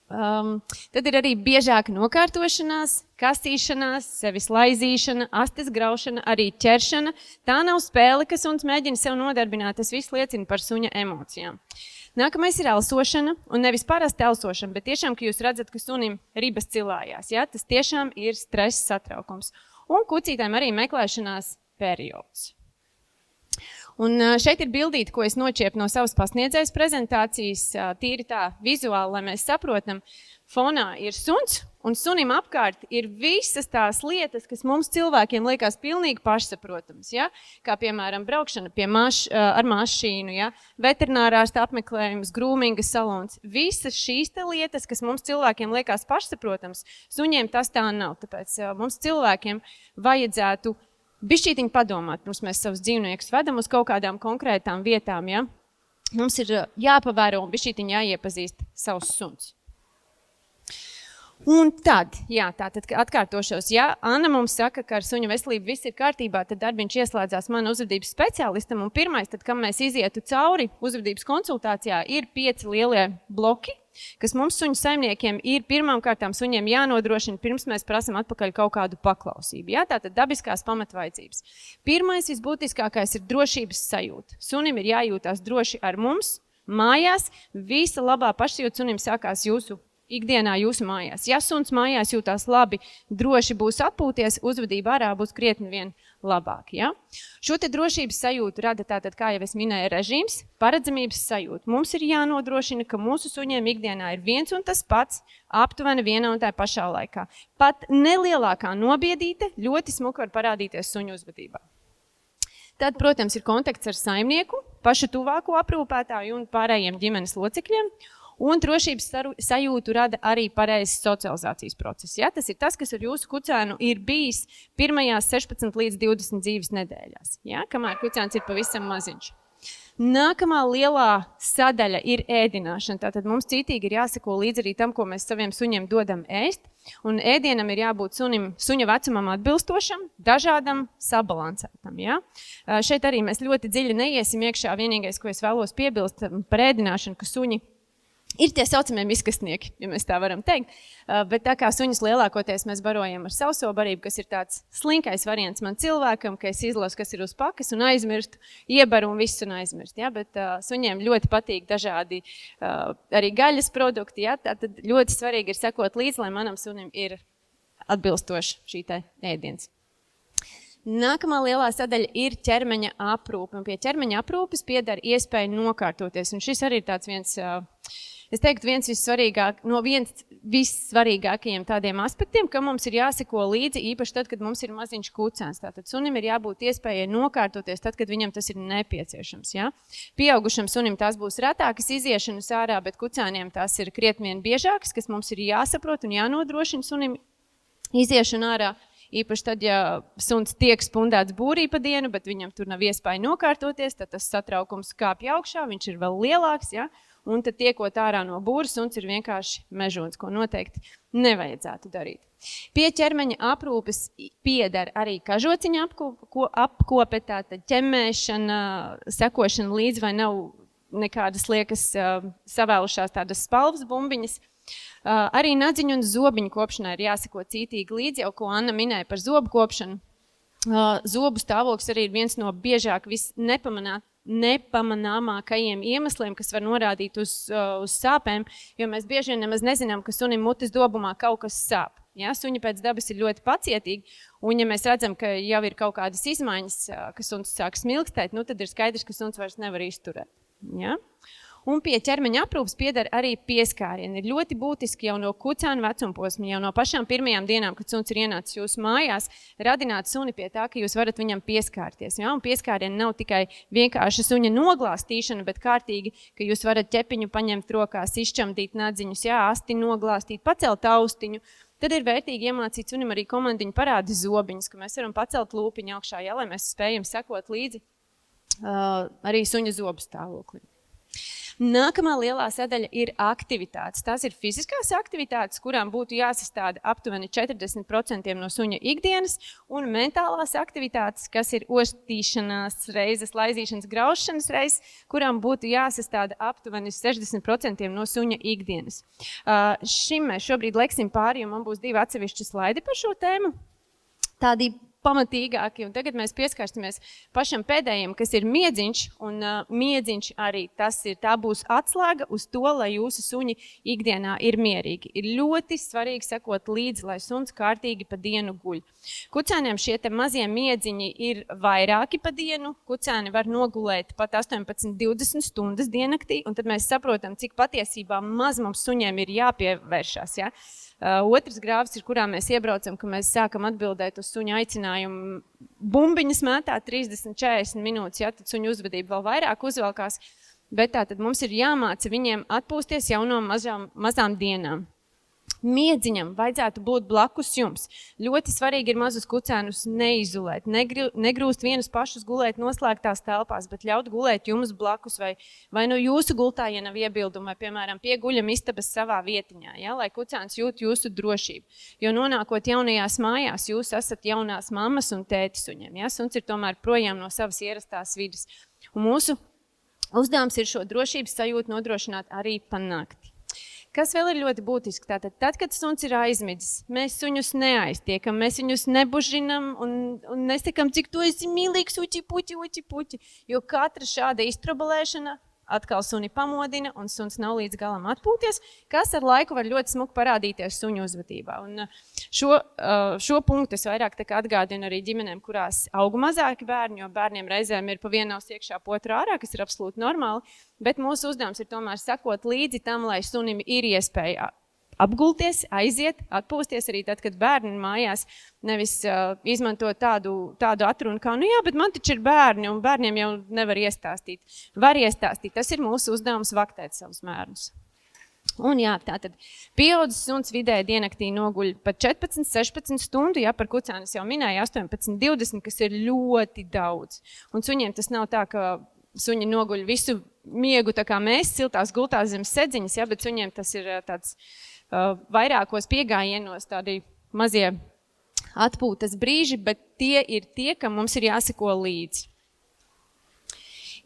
C: Tad ir arī biežāka nokārtošanās, kastīšanās, sevis laizīšana, astes graušana, arī ķeršana. Tā nav spēle, ka suns mēģina sev nodarbināt, tas viss liecina par suņa emocijām. Nākamais ir elsošana, un nevis parasti elsošana, bet tiešām, ka jūs redzat, ka sunim ribas cilājās. Ja? Tas tiešām ir stress satraukums. Un kucītēm arī meklēšanās periods. Un šeit ir bildīte, ko es noķiepu no savas pasniedzējas prezentācijas, tīri tā vizuāli, lai mēs saprotam. Fonā ir suns, un sunim apkārt ir visas tās lietas, kas mums cilvēkiem liekas pilnīgi pašsaprotams. Ja? Kā piemēram braukšana ar mašīnu, ja? Veterinārārsta apmeklējums, grūminga salons. Visas šīs lietas, kas mums cilvēkiem liekas pašsaprotams, suņiem tas tā nav. Tāpēc mums cilvēkiem vajadzētu bišķītiņi padomāt, pirms mēs savus dzīvniekus vedam uz kaut kādām konkrētām vietām, ja? Mums ir jāpavēro un bišķītiņi jāiepazīst savus suns. Un tad, tātad atkārtošos, ja Anna mums saka, ka ar suņu veselību viss ir kārtībā, tad darbiņš ieslēdzās man uzvedības speciālistam, un pirmais, tad, kam mēs izietu cauri uzvedības konsultācijā, ir 5 lielie bloki, kas mums suņu saimniekiem ir pirmām kārtām suņiem jānodrošina, pirms mēs prasam atpakaļ kaut kādu paklausību. Ja? Tātad dabiskās pamatvajadzības. Pirmais visbūtiskākais ir drošības sajūta. Sunim ir jājūtās droši ar mums, mājās, visa labā pašsajūta sunim sākās jūsu ikdienā jūsu mājās. Ja suns mājās jūtās labi, droši būs atpūties, uzvedība ārā būs krietni vien labāk. Ja? Šo te drošības sajūtu rada tātad, kā jau es minēju, režīms, paredzamības sajūta. Mums ir jānodrošina, ka mūsu suņiem ikdienā ir viens un tas pats, aptuveni vienā un tā pašā laikā. Pat nelielākā nobiedīte ļoti smuki var parādīties suņu uzvedībā. Tad, protams, ir kontakts ar saimnieku, pašu tuvāko aprūpētāju un pārējiem ģimenes locekļiem. Un drošības sajūtu rada arī pareizes socializācijas process. Ja? Tas ir tas, kas ar jūsu kucēnu ir bijis pirmajās 16 līdz 20 dzīves nedēļās, ja? Kamēr kucēns ir pavisam maziņš. Nākamā lielā sadaļa ir ēdināšana. Tātad mums citīgi ir jāsako līdz arī tam, ko mēs saviem suņiem dodam ēst. Un ēdienam ir jābūt suņa vecumam atbilstošam, dažādam, sabalansētam. Ja? Šeit arī mēs ļoti dziļi neiesim iekšā. Vienīgais, ko es vēlos piebilst par ēdināšanu, ka suņi ir tie saucamie miskastnieki, ja mēs tā varam teikt, bet tā kā suņus lielākoties mēs barojam ar sauso barību, kas ir tāds slinkais variants man cilvēkam, ka es izlasu, kas ir uz pakas un aizmirstu, iebaru un visu un aizmirstu. Ja? Bet suņiem ļoti patīk dažādi arī gaļas produkti, ja? Tad ļoti svarīgi ir sekot līdzi, lai manam sunim ir atbilstoši šī te ēdiens. Nākamā lielā sadaļa ir ķermeņa aprūpe. Un pie ķermeņa aprūpes pieder iespēja nokārtoties. Un šis arī ir tāds viens vissvarīgākajiem tādiem aspektiem, ka mums ir jāseko līdzi, īpaši tad, kad mums ir maziņš kucēns. Tātad sunim ir jābūt iespējai nokārtoties tad, kad viņam tas ir nepieciešams. Ja? Pieaugušam sunim tās būs retākas iziešanas ārā, bet kucēniem tās ir krietni vien biežākas, kas mums ir jāsaprot un jānodrošina sunim iziešana ārā. Īpaši tad, ja suns tiek spundēts būrī pa dienu, bet viņam tur nav iespēja nokārtoties, tad tas satraukums kāpj augšā, viņš ir vēl lielāks, ja? Un tad tiekot ārā no būras, suns ir vienkārši mežons, ko noteikti nevajadzētu darīt. Pie ķermeņa aprūpes pieder arī kažociņa apkope, tātad ķemmēšana, sekošana līdzi, vai nav nekādas liekas savēlušās tādas spalvas bumbiņas. Arī nadziņu un zobiņu kopšanai ir jāseko cītīgi līdzi, jau ko Anna minēja par zobu kopšanu. Zobu stāvoklis arī ir viens no biežāk nepamanāmākajiem iemesliem, kas var norādīt uz sāpēm, jo mēs bieži vien nemaz nezinām, ka sunim mutes dobumā kaut kas sāp. Ja? Suņi pēc dabas ir ļoti pacietīgi, un ja mēs redzam, ka jau ir kaut kādas izmaiņas, ka suns sāk smilkstēt, nu tad ir skaidrs, ka suns vairs nevar izturēt. Ja? Un pie ķermeņa aprūpes pieder arī pieskārieni. Ir ļoti būtiski jau no kucēna vecumposma, jau no pašām pirmajām dienām, kad suns ir ienācis jūsu mājās, radināt suni pie tā, ka jūs varat viņam pieskārties. Ja? Un pieskārieni nav tikai vienkārši suņa noglāstīšana, bet kārtīgi, ka jūs varat ķepiņu paņemt rokās, izšķamdīt nadziņus, ja? Asti noglāstīt, pacelt austiņu. Tad ir vērtīgi iemācīt sunim arī komandiņu parādi zobiņus, ka mēs varam pacelt lūpiņu augšā, ja? Lai mēs spējam sekot līdzi arī suņa zobu stāvoklim. Nākamā lielā sadaļa ir aktivitātes. Tās ir fiziskās aktivitātes, kurām būtu jāsastāda aptuveni 40% no suņa ikdienas, un mentālās aktivitātes, kas ir ostīšanās reizes, laizīšanas, graušanas reizes, kurām būtu jāsastāda aptuveni 60% no suņa ikdienas. Šim mēs šobrīd leksim pāri, jo man būs 2 atsevišķi slaidi par šo tēmu. Tādi pamatīgāki, un tagad mēs pieskārsimies pašam pēdējiem, kas ir miedziņš, un miedziņš arī tā būs atslēga uz to, lai jūsu suņi ikdienā ir mierīgi. Ir ļoti svarīgi sekot līdzi, lai suns kārtīgi pa dienu guļ. Kucēniem šie te mazie miedziņi ir vairāki pa dienu, kucēni var nogulēt pat 18-20 stundas diennaktī, un tad mēs saprotam, cik patiesībā maz mums suņiem ir jāpievēršās, ja? Otrs grāvs ir, kurā mēs iebraucam, ka mēs sākam atbildēt uz suņa aicinājumu bumbiņas mētā 30-40 minūtes, ja, tad suņu uzvedība vēl vairāk uzvelkās, bet tā tad mums ir jāmāca viņiem atpūsties jau no mazām dienām. Miedziņam vajadzētu būt blakus jums. Ļoti svarīgi ir mazus kucēnus neizolēt, negrūst vienus pašus gulēt noslēgtās telpās, bet ļaut gulēt jums blakus vai no jūsu gultā, ja nav iebildumi, vai, piemēram, pie guļam istabas savā vietiņā, ja, lai kucēns jūt jūsu drošību. Jo nonākot jaunajās mājās, jūs esat jaunās mammas un tēti suņiem. Ja? Suns ir tomēr projām no savas ierastās vidas. Un mūsu uzdevums ir šo drošības sajūtu nodrošināt arī pa nakti. Kas vēl ir ļoti būtiski? Tātad, tad, kad suns ir aizmidzis, mēs suņus neaiztiekam, mēs viņus nebužinam un nesakam, cik tu esi mīlīgs, uķi, puķi, jo katra šāda iztrobelēšana atkal suni pamodina un suns nav līdz galam atpūties, kas ar laiku var ļoti smuki parādīties suņu uzvedībā. Un šo punktu es vairāk atgādinu arī ģimenēm, kurās aug mazāki bērni, jo bērniem reizēm ir pa vienu ausi iekšā, pa otru ārā, kas ir absolūti normāli, bet mūsu uzdevums ir tomēr sekot līdzi tam, lai sunim ir iespēja apgulties, aiziet, atpūsties arī tad, kad bērni mājās nevis izmanto tādu atrunu kā, nu jā, bet man taču ir bērni, un bērniem jau nevar iestāstīt. Var iestāstīt, tas ir mūsu uzdevums vaktēt savus mērnus. Un jā, tātad pieaudzis suns vidēji diennaktī noguļ pat 14-16 stundu, ja par kucēnu jau minēja 18-20, kas ir ļoti daudz. Un suņiem tas nav tā, ka suņi noguļ visu miegu, tā kā mēs siltās gultās zem sedziņas, ja, bet suņiem tas ir tāds vairākos piegājienos tādi mazie atpūtas brīži, bet tie ir tie, kam mums ir jāseko līdzi.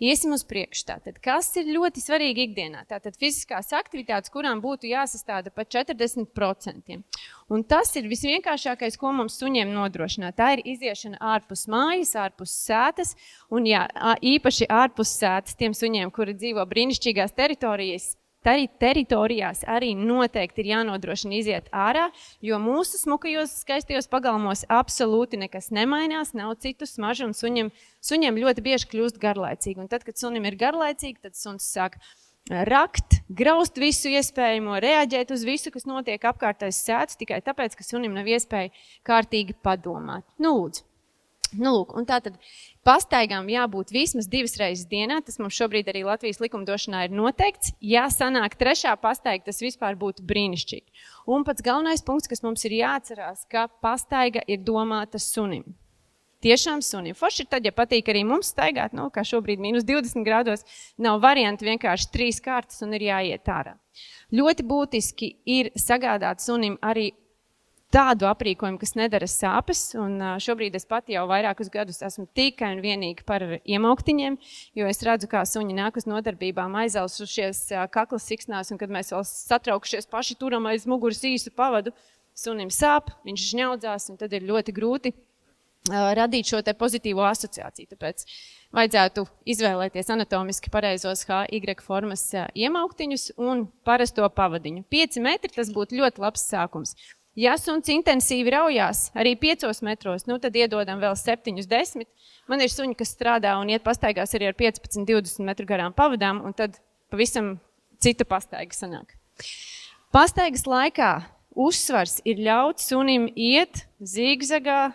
C: Iesim uz priekšu. Tātad, kas ir ļoti svarīgi ikdienā? Tātad fiziskās aktivitātes, kurām būtu jāsastāda pat 40%. Un tas ir visvienkāršākais, ko mums suņiem nodrošināt. Tā ir iziešana ārpus mājas, ārpus sētas, un jā, īpaši ārpus sētas tiem suņiem, kuri dzīvo brīnišķīgās teritorijas, teritorijās arī noteikti ir jānodrošina iziet ārā, jo mūsu smukajos, skaistajos pagalmos absolūti nekas nemainās, nav citu smažu, un suņiem ļoti bieži kļūst garlaicīgi. Un tad, kad sunim ir garlaicīgi, tad suns sāk rakt, graust visu iespējamo, reaģēt uz visu, kas notiek apkārtais sēdus, tikai tāpēc, ka sunim nav iespēja kārtīgi padomāt. Lūdzu. Lūk, un tātad pastaigām jābūt vismaz 2 reizes dienā, tas mums šobrīd arī Latvijas likumdošanā ir noteikts. Ja sanāk 3. pastaiga, tas vispār būtu brīnišķīgi. Un pats galvenais punkts, kas mums ir jāatcerās, ka pastaiga ir domāta sunim. Tiešām sunim. Forši ir tad, ja patīk arī mums staigāt, kā šobrīd -20 grādos, nav varianti vienkārši 3 kārtas un ir jāiet ārā. Ļoti būtiski ir sagādāt sunim arī tādu aprīkojumu, kas nedara sāpes, un šobrīd es pati jau vairākus gadus esmu tikai un vienīgi par iemauktiņiem, jo es redzu, kā suņi nāk uz nodarbībām aizelsušies kaklas siksnās, un kad mēs vēl satraukšies paši turam aiz muguras īsu pavadu, sunim sāp, viņš žņaudzās, un tad ir ļoti grūti radīt šo te pozitīvo asociāciju. Tāpēc vajadzētu izvēlēties anatomiski pareizos HY formas iemauktiņus un parasto pavadiņu. 5 metri tas būtu ļoti labs sākums. Ja suns intensīvi raujās arī 5 metros, tad iedodam vēl 7-10. Man ir suņi, kas strādā un iet pastaigās arī ar 15-20 metru garām pavadām, un tad pavisam cita pastaiga sanāk. Pastaigas laikā uzsvars ir ļaut sunim iet zigzagā,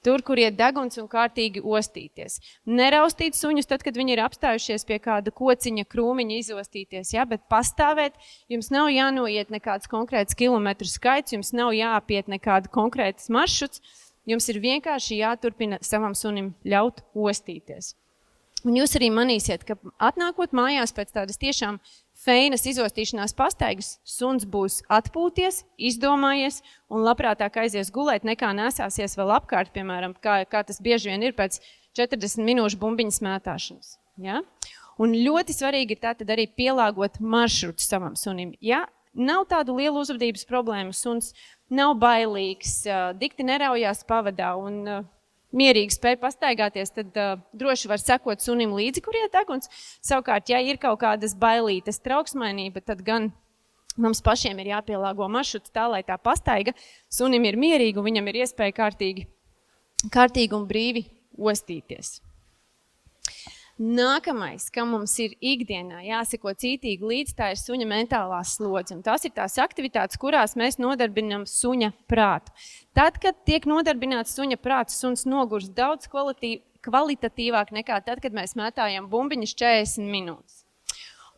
C: tur, kur iet deguns un kārtīgi ostīties. Neraustīt suņus tad, kad viņi ir apstājušies pie kāda kociņa, krūmiņa izostīties, bet pastāvēt, jums nav jānoiet nekāds konkrēts kilometru skaits, jums nav jāapiet nekāda konkrētas maršruts, jums ir vienkārši jāturpina savam sunim ļaut ostīties. Un jūs arī manīsiet, ka atnākot mājās pēc tādas tiešām feinas izostīšanās pastaigas, suns būs atpūties, izdomājies un labprātāk aizies gulēt, nekā nesāsies vēl apkārt, piemēram, kā tas bieži vien ir pēc 40 minūšu bumbiņas mētāšanas. Ja? Un ļoti svarīgi ir tātad arī pielāgot maršrutu savam sunim. Ja nav tādu lielu uzvedības problēmu, suns nav bailīgs, dikti neraujās pavadā un mierīgi spēj pastaigāties, tad droši var sekot sunim līdzi, kur iet deguns. Savukārt, ja ir kaut kādas bailītes trauksmainība, tad gan mums pašiem ir jāpielāgo maršruts tā, lai tā pastaiga sunim ir mierīga un viņam ir iespēja kārtīgi un brīvi ostīties. Nākamais, kam mums ir ikdienā jāseko cītīgi līdz, tā ir suņa mentālā slodze. Un tās ir tās aktivitātes, kurās mēs nodarbinam suņa prātu. Tad, kad tiek nodarbināts suņa prāts, suns nogurs daudz kvalitatīvāk nekā tad, kad mēs mētājam bumbiņas 40 minūtes.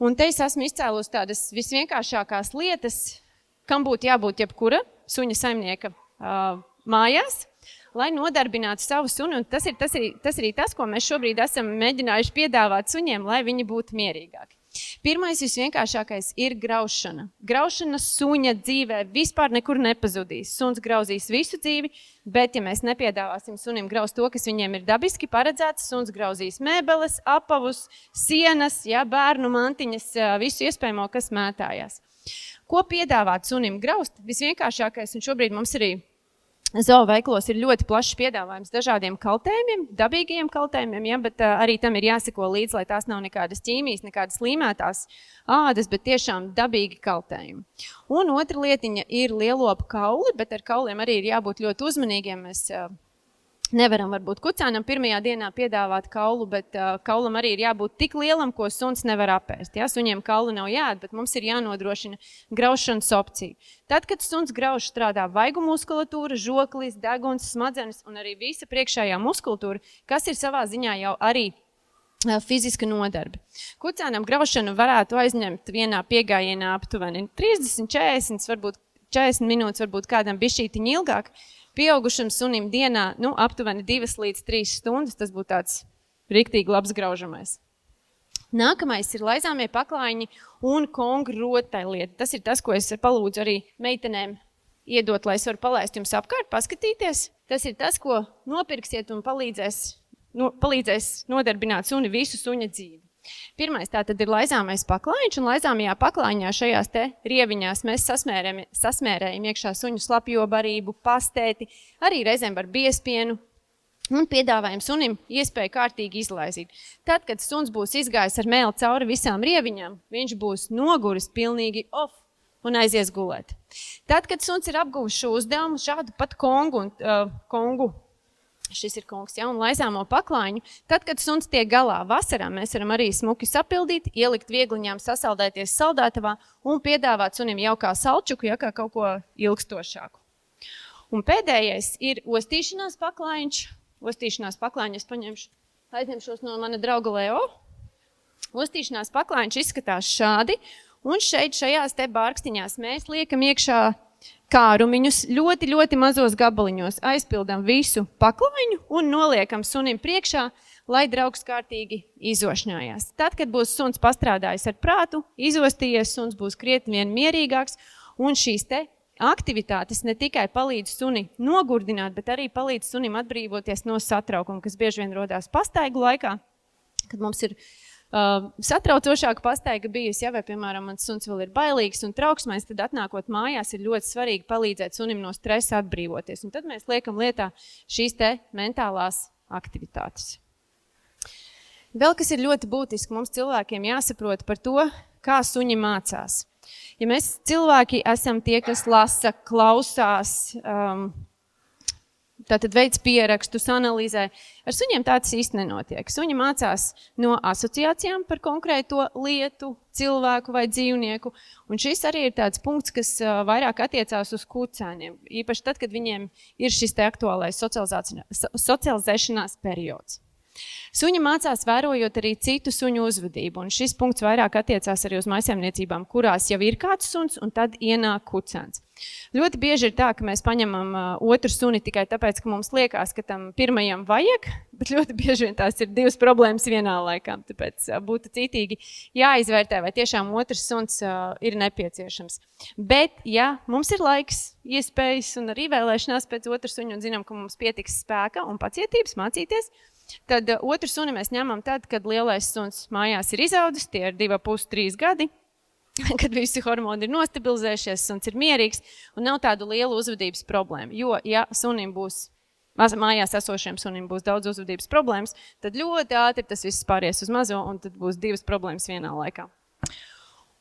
C: Un te es esmu izcēlus tādas visvienkāršākās lietas, kam būtu jābūt jebkura suņa saimnieka mājās, lai nodarbinātu savu suni, un tas ir tas, ko mēs šobrīd esam mēģinājuši piedāvāt suņiem, lai viņi būtu mierīgāki. Pirmais visvienkāršākais ir graušana. Graušana suņa dzīvē vispār nekur nepazudīs. Suns grauzīs visu dzīvi, bet ja mēs nepiedāvāsim sunim graust to, kas viņiem ir dabiski paredzēts, suns grauzīs mēbeles, apavus, sienas, bērnu mantiņas, visu iespējamo, kas mētājās. Ko piedāvāt sunim graust? Visvienkāršākais, un šobrīd mums arī zooveiklos ir ļoti plašs piedāvājums dažādiem kaltējumiem, dabīgajiem kaltējumiem, bet arī tam ir jāseko līdz, lai tās nav nekādas ķīmijas, nekādas līmētās ādas, bet tiešām dabīgi kaltējumi. Un otra lietiņa ir lielopu kauli, bet ar kauliem arī ir jābūt ļoti uzmanīgiem. Mēs nevaram varbūt kucēnam pirmajā dienā piedāvāt kaulu, bet kaulam arī ir jābūt tik lielam, ko suns nevar apēst. Ja? Suņiem kauli nav jāēd, bet mums ir jānodrošina graušanas opcija. Tad, kad suns grauž, strādā vaigu muskulatūra, žoklis, deguns, smadzenes un arī visa priekšējā muskulatūra, kas ir savā ziņā jau arī fiziska nodarbe. Kucēnam graušanu varētu aizņemt vienā piegājienā aptuveni 30, 40, varbūt 40 minūtes, varbūt kādam bišķītiņi ilgāk. Pieaugušam sunim dienā aptuveni 2 līdz 3 stundas, tas būtu tāds riktīgi labs graužamais. Nākamais ir laizāmie paklājiņi un kongu rotaļlieta. Tas ir tas, ko es palūdzu arī meitenēm iedot, lai es varu palaist jums apkārt, paskatīties. Tas ir tas, ko nopirksiet un palīdzēs nodarbināt suni visu suņa dzīvi. Pirmais tātad ir laizāmais paklājiņš, un laizāmajā paklājiņā šajās te rieviņās mēs sasmērējam iekšā suņu slapjo barību, pastēti, arī reizēm var biespienu un piedāvājam sunim iespēju kārtīgi izlaizīt. Tad, kad suns būs izgājis ar mēli cauri visām rieviņām, viņš būs noguris pilnīgi off un aizies gulēt. Tad, kad suns ir apguvis šo uzdevumu, šādu pat kongu, šis ir kongs, ja, un laizāmo paklāņu, tad, kad suns tiek galā vasarā, mēs varam arī smuki sapildīt, ielikt viegliņām, sasaldēties saldētavā un piedāvāt sunim jau kā salčuku, ja, kā kaut ko ilgstošāku. Un pēdējais ir ostīšanās paklājiņš. Ostīšanās paklājiņu es aizņemšos no mana drauga Leo. Ostīšanās paklājiņš izskatās šādi, un šajās te bārkstiņās mēs liekam iekšā kārumiņus ļoti, ļoti mazos gabaliņos, aizpildam visu paklājiņu un noliekam sunim priekšā, lai draugs kārtīgi izošņājās. Tad, kad būs suns pastrādājis ar prātu, izostījies, suns būs krietni vien mierīgāks, un šīs te aktivitātes ne tikai palīdz suni nogurdināt, bet arī palīdz sunim atbrīvoties no satraukuma, kas bieži vien rodās pastaigu laikā, kad mums ir satraucošāka pastaiga bijusi, ja, vai, piemēram, mans suns vēl ir bailīgs un trauksmais, tad atnākot mājās ir ļoti svarīgi palīdzēt sunim no stresa atbrīvoties. Un tad mēs liekam lietā šīs te mentālās aktivitātes. Vēl kas ir ļoti būtiski, mums cilvēkiem jāsaprot par to, kā suņi mācās. Ja mēs cilvēki esam tie, kas lasa, klausās, tātad veids pierakstus, analizē, ar suņiem tāds īsti nenotiek. Suņi mācās no asociācijām par konkrēto lietu, cilvēku vai dzīvnieku, un šis arī ir tāds punkts, kas vairāk attiecās uz kucēniem, īpaši tad, kad viņiem ir šis te aktuālais socializēšanās periods. Suņi mācās vērojot arī citu suņu uzvedību, un šis punkts vairāk attiecās arī uz maisaimniecībām, kurās jau ir kāds suns, un tad ienāk kucēns. Ļoti bieži ir tā, ka mēs paņemam otru suni tikai tāpēc, ka mums liekas, ka tam pirmajam vajag, bet ļoti bieži vien tās ir divas problēmas vienā laikā, tāpēc būtu citīgi jāizvērtē, vai tiešām otrs suns ir nepieciešams. Bet, ja mums ir laiks, iespējas un arī vēlēšanās pēc otru suņu, un zinām, ka mums pietiks spēka un pacietības mācīties, tad otru suni mēs ņemam tad, kad lielais suns mājās ir izaudzis, tie ir 2,5–3 gadi, kad visi hormoni ir nostabilizējušies, suns ir mierīgs un nav tādu lielu uzvedības problēmu. Jo, ja sunim būs, mājās esošiem sunim būs daudz uzvedības problēmas, tad ļoti ātri tas viss pāries uz mazo un tad būs divas problēmas vienā laikā.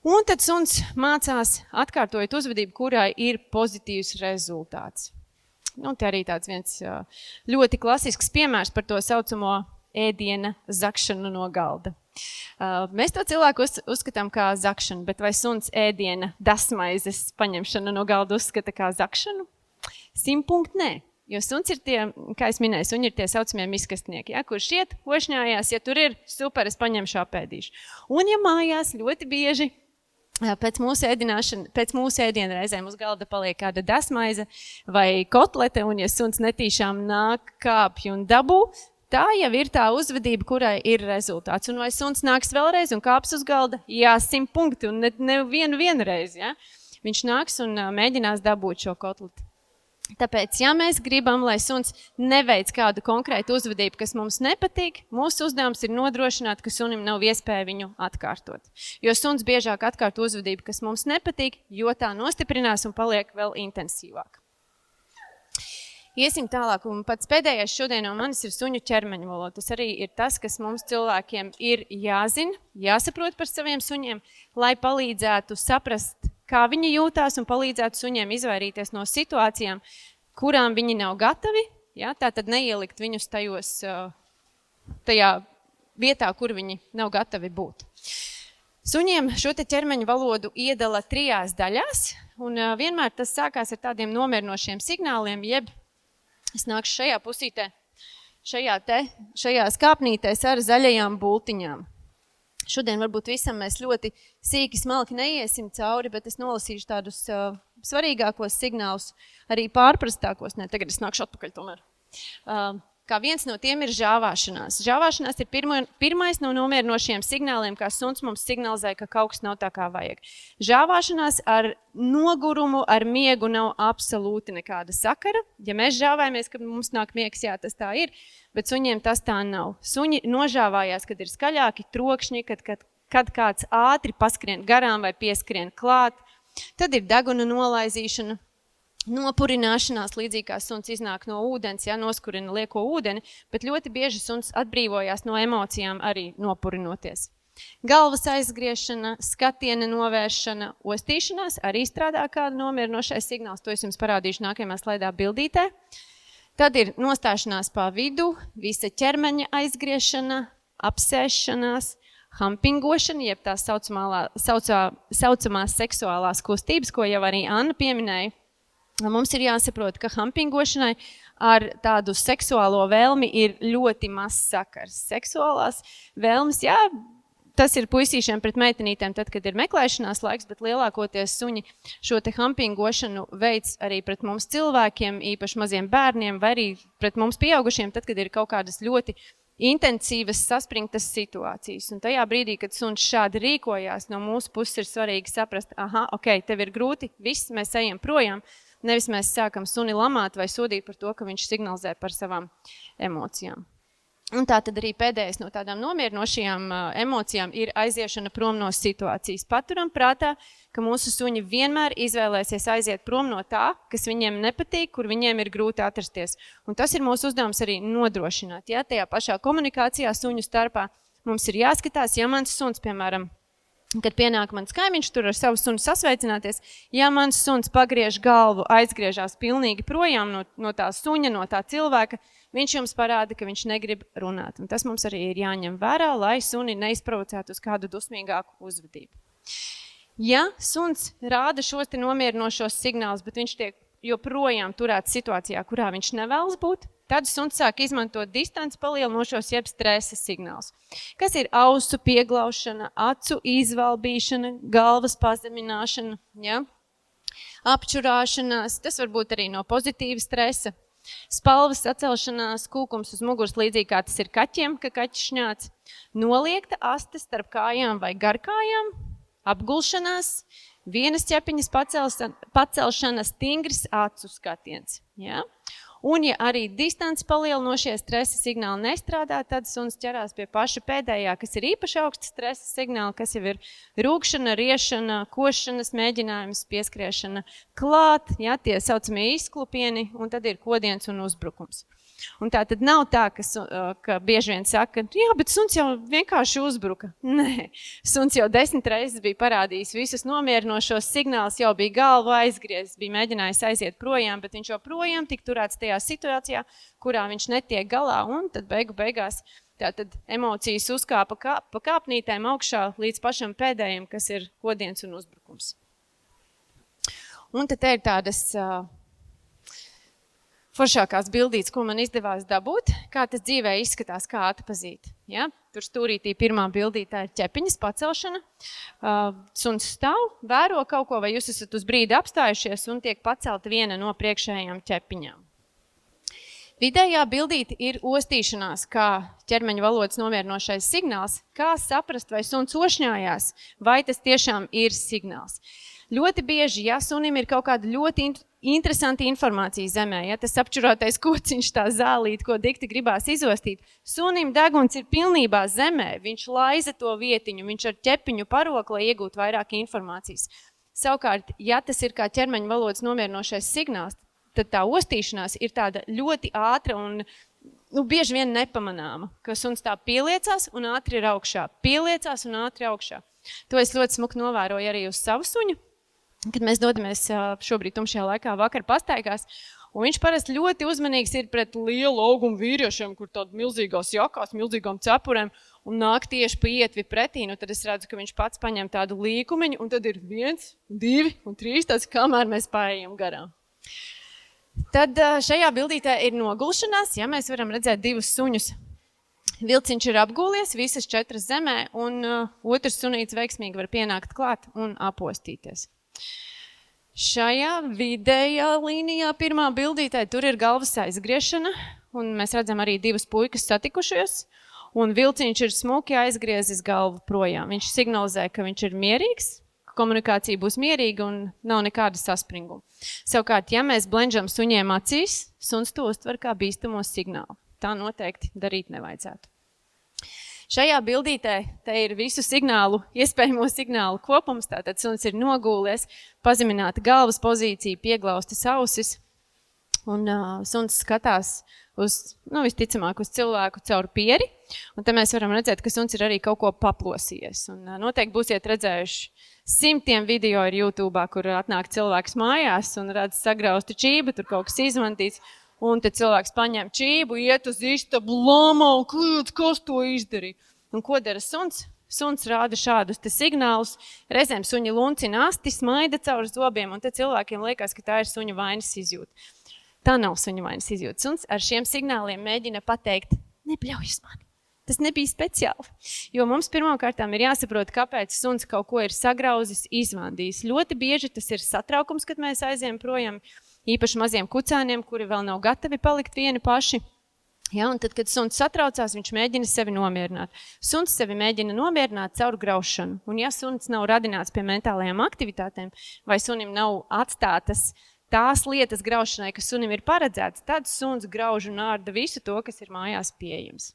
C: Un tad suns mācās atkārtojot uzvedību, kurai ir pozitīvs rezultāts. Nu, te arī tāds viens ļoti klasisks piemērs par to saucamo ēdiena zakšanu no galda. Mēs to cilvēku uzskatām kā zakšanu, bet vai suns ēdiena dasmaizes paņemšanu no galda uzskata kā zakšanu? 100% nē, jo suns ir tie, kā es minēju, suņi ir tie saucamie miskastnieki, ja, kurš iet, ošņājās, ja tur ir, super, es paņemšu apēdīšu. Un ja mājās ļoti bieži pēc mūsu ēdiena reizēm uz galda paliek kāda dasmaize vai kotlete, un ja suns netīšām nāk, kāpj un dabū, tā jau ir tā uzvedība, kurai ir rezultāts. Un vai suns nāks vēlreiz un kāps uz galda? Jā, 100%, un nevienu reizi. Ja? Viņš nāks un mēģinās dabūt šo kotleti. Tāpēc, ja mēs gribam, lai suns neveic kādu konkrētu uzvedību, kas mums nepatīk, mūsu uzdevums ir nodrošināt, ka sunim nav iespēja viņu atkārtot. Jo suns biežāk atkārto uzvedību, kas mums nepatīk, jo tā nostiprinās un paliek vēl intensīvāk. Iesim tālāk, un pats pēdējais šodien no manis ir suņu ķermeņa valoda. Tas arī ir tas, kas mums cilvēkiem ir jāzina, jāsaprot par saviem suņiem, lai palīdzētu saprast, kā viņi jūtās un palīdzētu suņiem izvairīties no situācijām, kurām viņi nav gatavi, ja? Tātad neielikt viņus tajā vietā, kur viņi nav gatavi būt. Suņiem šo te ķermeņa valodu iedala 3 daļās, un vienmēr tas sākās ar tādiem nomierinošiem signāliem, jeb es nākšu šajā pusītē, šajā skāpnītēs ar zaļajām bultiņām. Šodien varbūt visam mēs ļoti sīki, smalki neiesim cauri, bet es nolasīšu tādus svarīgākos signālus, arī pārprastākos. Nē, tagad es nākšu atpakaļ tomēr. Kā viens no tiem ir žāvāšanās. Žāvāšanās ir pirmais no nomierinošiem signāliem, kā suns mums signalizē, ka kaut kas nav tā, kā vajag. Žāvāšanās ar nogurumu, ar miegu nav absolūti nekāda sakara. Ja mēs žāvājamies, ka mums nāk miegs, jā, tas tā ir, bet suņiem tas tā nav. Suņi nožāvājās, kad ir skaļāki trokšņi, kad kāds ātri paskrien garām vai pieskrien klāt. Tad ir deguna nolaizīšana. nopurināšanās, līdzīgi kā suns iznāk no ūdens, ja, noskurina lieko ūdeni, bet ļoti bieži suns atbrīvojās no emocijām arī nopurinoties. Galvas aizgriešana, skatiena novēršana, ostīšanās arī strādā kā nomierinošais signāls, to es jums parādīšu nākamajā slaidā bildītē. Tad ir nostāšanās pa vidu, visa ķermeņa aizgriešana, apsēšanās, hampingošana, jeb tās saucamās seksuālās kustības, ko jau arī Anna pieminēja. Mums ir jāsaprot, ka hampingošanai ar tādu seksuālo vēlmi ir ļoti maz sakars. Seksuālās vēlmes, jā, tas ir puisīšiem pret meitenītēm, tad, kad ir meklēšanās laiks, bet lielākoties suņi šo te hampingošanu veids arī pret mums cilvēkiem, īpaši maziem bērniem, vai arī pret mums pieaugušiem, tad, kad ir kaut kādas ļoti intensīvas, saspringtas situācijas. Un tajā brīdī, kad suns šādi rīkojās, no mūsu puses ir svarīgi saprast, tev ir grūti, viss, mēs ejam projām, nevis mēs sākam suni lamāt vai sodīt par to, ka viņš signalizē par savām emocijām. Un tā tad arī pēdējais no tādām nomierinošajām emocijām ir aiziešana prom no situācijas. Paturam prātā, ka mūsu suņi vienmēr izvēlēsies aiziet prom no tā, kas viņiem nepatīk, kur viņiem ir grūti atrasties. Un tas ir mūsu uzdevums arī nodrošināt. Ja? Tajā pašā komunikācijā suņu starpā mums ir jāskatās, ja mans suns, piemēram, kad pienāk mans kaimiņš tur ar savu sunu sasveicināties, ja mans suns pagriež galvu, aizgriežās pilnīgi projām no tā suņa, no tā cilvēka, viņš jums parāda, ka viņš negrib runāt. Un tas mums arī ir jāņem vērā, lai suni neizprovocētu uz kādu dusmīgāku uzvedību. Ja suns rāda šos te nomierinošos signālus, bet viņš tiek joprojām turēts situācijā, kurā viņš nevēlas būt, tad suns sāk izmantot distanci palielinošos jeb stresa signālus. Kas ir ausu pieglaušana, acu izvalbīšana, galvas pazemināšana, ja? Apčurāšanās, tas var būt arī no pozitīva stresa. Spalvas sacelšanās, kūkums uz muguras, līdzīgi kā tas ir kaķiem, ka kaķis šņāc. Noliekta aste starp kājām vai garkājām, apgulšanās, vienas ķepiņas pacelšana, stingrs acu skatiens. Ja? Un ja arī distanci palielinošie stresa signāli nestrādā, tad suns ķerās pie paša pēdējā, kas ir īpaši augsta stresa signāli, kas jau ir rūkšana, riešana, košanas mēģinājums, pieskriešana klāt, ja, tie saucamie izklupieni, un tad ir kodiens un uzbrukums. Un tā tad nav tā, ka bieži vien saka, jā, bet suns jau vienkārši uzbruka. Nē, suns jau 10 reizes bija parādījis visus nomierinošos signālus, jau bija galvu aizgriezis, bija mēģinājis aiziet projām, bet viņš joprojām tik turēts tajā situācijā, kurā viņš netiek galā, un tad beigās tātad emocijas uzkāpa pa kāpnītēm augšā līdz pašam pēdējiem, kas ir kodiens un uzbrukums. Un tad te ir tādas foršākās bildītes, ko man izdevās dabūt, kā tas dzīvē izskatās, kā atpazīt. Ja? Tur stūrītī pirmā bildītā ir ķepiņas pacelšana. Suns stāv, vēro kaut ko, vai jūs esat uz brīdi apstājušies un tiek pacelta viena no priekšējām ķepiņām. Vidējā bildīte ir ostīšanās, kā ķermeņa valodas nomierinošais signāls, kā saprast, vai suns ošņājās, vai tas tiešām ir signāls. Ļoti bieži, ja sunim ir kaut kāda ļoti interesanta informācija zemē, ja tas apčurātais kociņš, tā zālīt, ko dikti gribās izostīt, sunim deguns ir pilnībā zemē, viņš laiza to vietiņu, viņš ar ķepiņu parok, lai iegūtu vairāk informācijas. Savukārt, ja tas ir kā ķermeņa valodas nomierinošais signāls, tad tā ostīšanās ir tāda ļoti ātra un bieži vien nepamanāma, ka suns tā pieliecās un ātri ir augšā, pieliecās un ātri augšā. To es ļoti smuki novēroju arī uz savu suņu, kad mēs dodamies šobrīd tumšajā laikā vakar pastaigās, un viņš parasti ļoti uzmanīgs ir pret lielu augumu vīriešiem, kur tādu milzīgās jakās, milzīgām cepurēm, un nāk tieši pa ietvi pretī, nu tad es redzu, ka viņš pats paņem tādu līkumiņu, un tad ir 1, 2 un 3, tāds, kamēr mēs paējam garām. Tad šajā bildītē ir nogulšanās, ja mēs varam redzēt divus suņus. Vilciņš ir apgūlies, visas 4 zemē, un otrs sunīts veiksmīgi var pienākt klāt un apostīties. Šajā vidējā līnijā pirmā bildītē tur ir galvas aizgriešana, un mēs redzam arī 2 puikas satikušies, un vilciņš ir smuki aizgriezis galvu projām. Viņš signalizē, ka viņš ir mierīgs, ka komunikācija būs mierīga un nav nekāda saspringuma. Savukārt, ja mēs blenžam suņiem acīs, suns to uztver kā bīstamo signālu. Tā noteikti darīt nevajadzētu. Šajā bildītē te ir visu signālu, iespējamo signālu kopums, tātad suns ir nogūlies, pazemināta galvas pozīcija, pieglaustas ausis, un suns skatās uz, visticamāk, uz cilvēku caur pieri, un te mēs varam redzēt, ka suns ir arī kaut ko paplosījies, un noteikti būsiet redzējuši simtiem video ir YouTube'ā, kur atnāk cilvēks mājās un redz sagraustu čību, tur kaut kas izmantīts, un te cilvēks paņem čību, iet uz istabu, lamā un kliedz, kas to izdarīja. Un ko dara suns? Suns rāda šādus te signālus, reizēm suņi luncina asti, smaida caur zobiem, un te cilvēkiem liekas, ka tā ir suņa vainas izjūta. Tā nav suņa vainas izjūta. Suns ar šiem signāliem mēģina pateikt, nebļaujas mani. Tas nebija speciāli, jo mums pirmkārtām ir jāsaprot, kāpēc suns kaut ko ir sagrauzis, izvandījis. Ļoti bieži tas ir satraukums, kad mēs aizējam projām, īpaši maziem kucēniem, kuri vēl nav gatavi palikt vieni paši. Ja, un tad, kad suns satraucās, viņš mēģina sevi nomierināt. Suns sevi mēģina nomierināt caur graušanu. Un ja suns nav radināts pie mentālajām aktivitātēm, vai sunim nav atstātas tās lietas graušanai, kas sunim ir paredzēts, tad suns grauž un ārda visu to, kas ir mājās pieejams.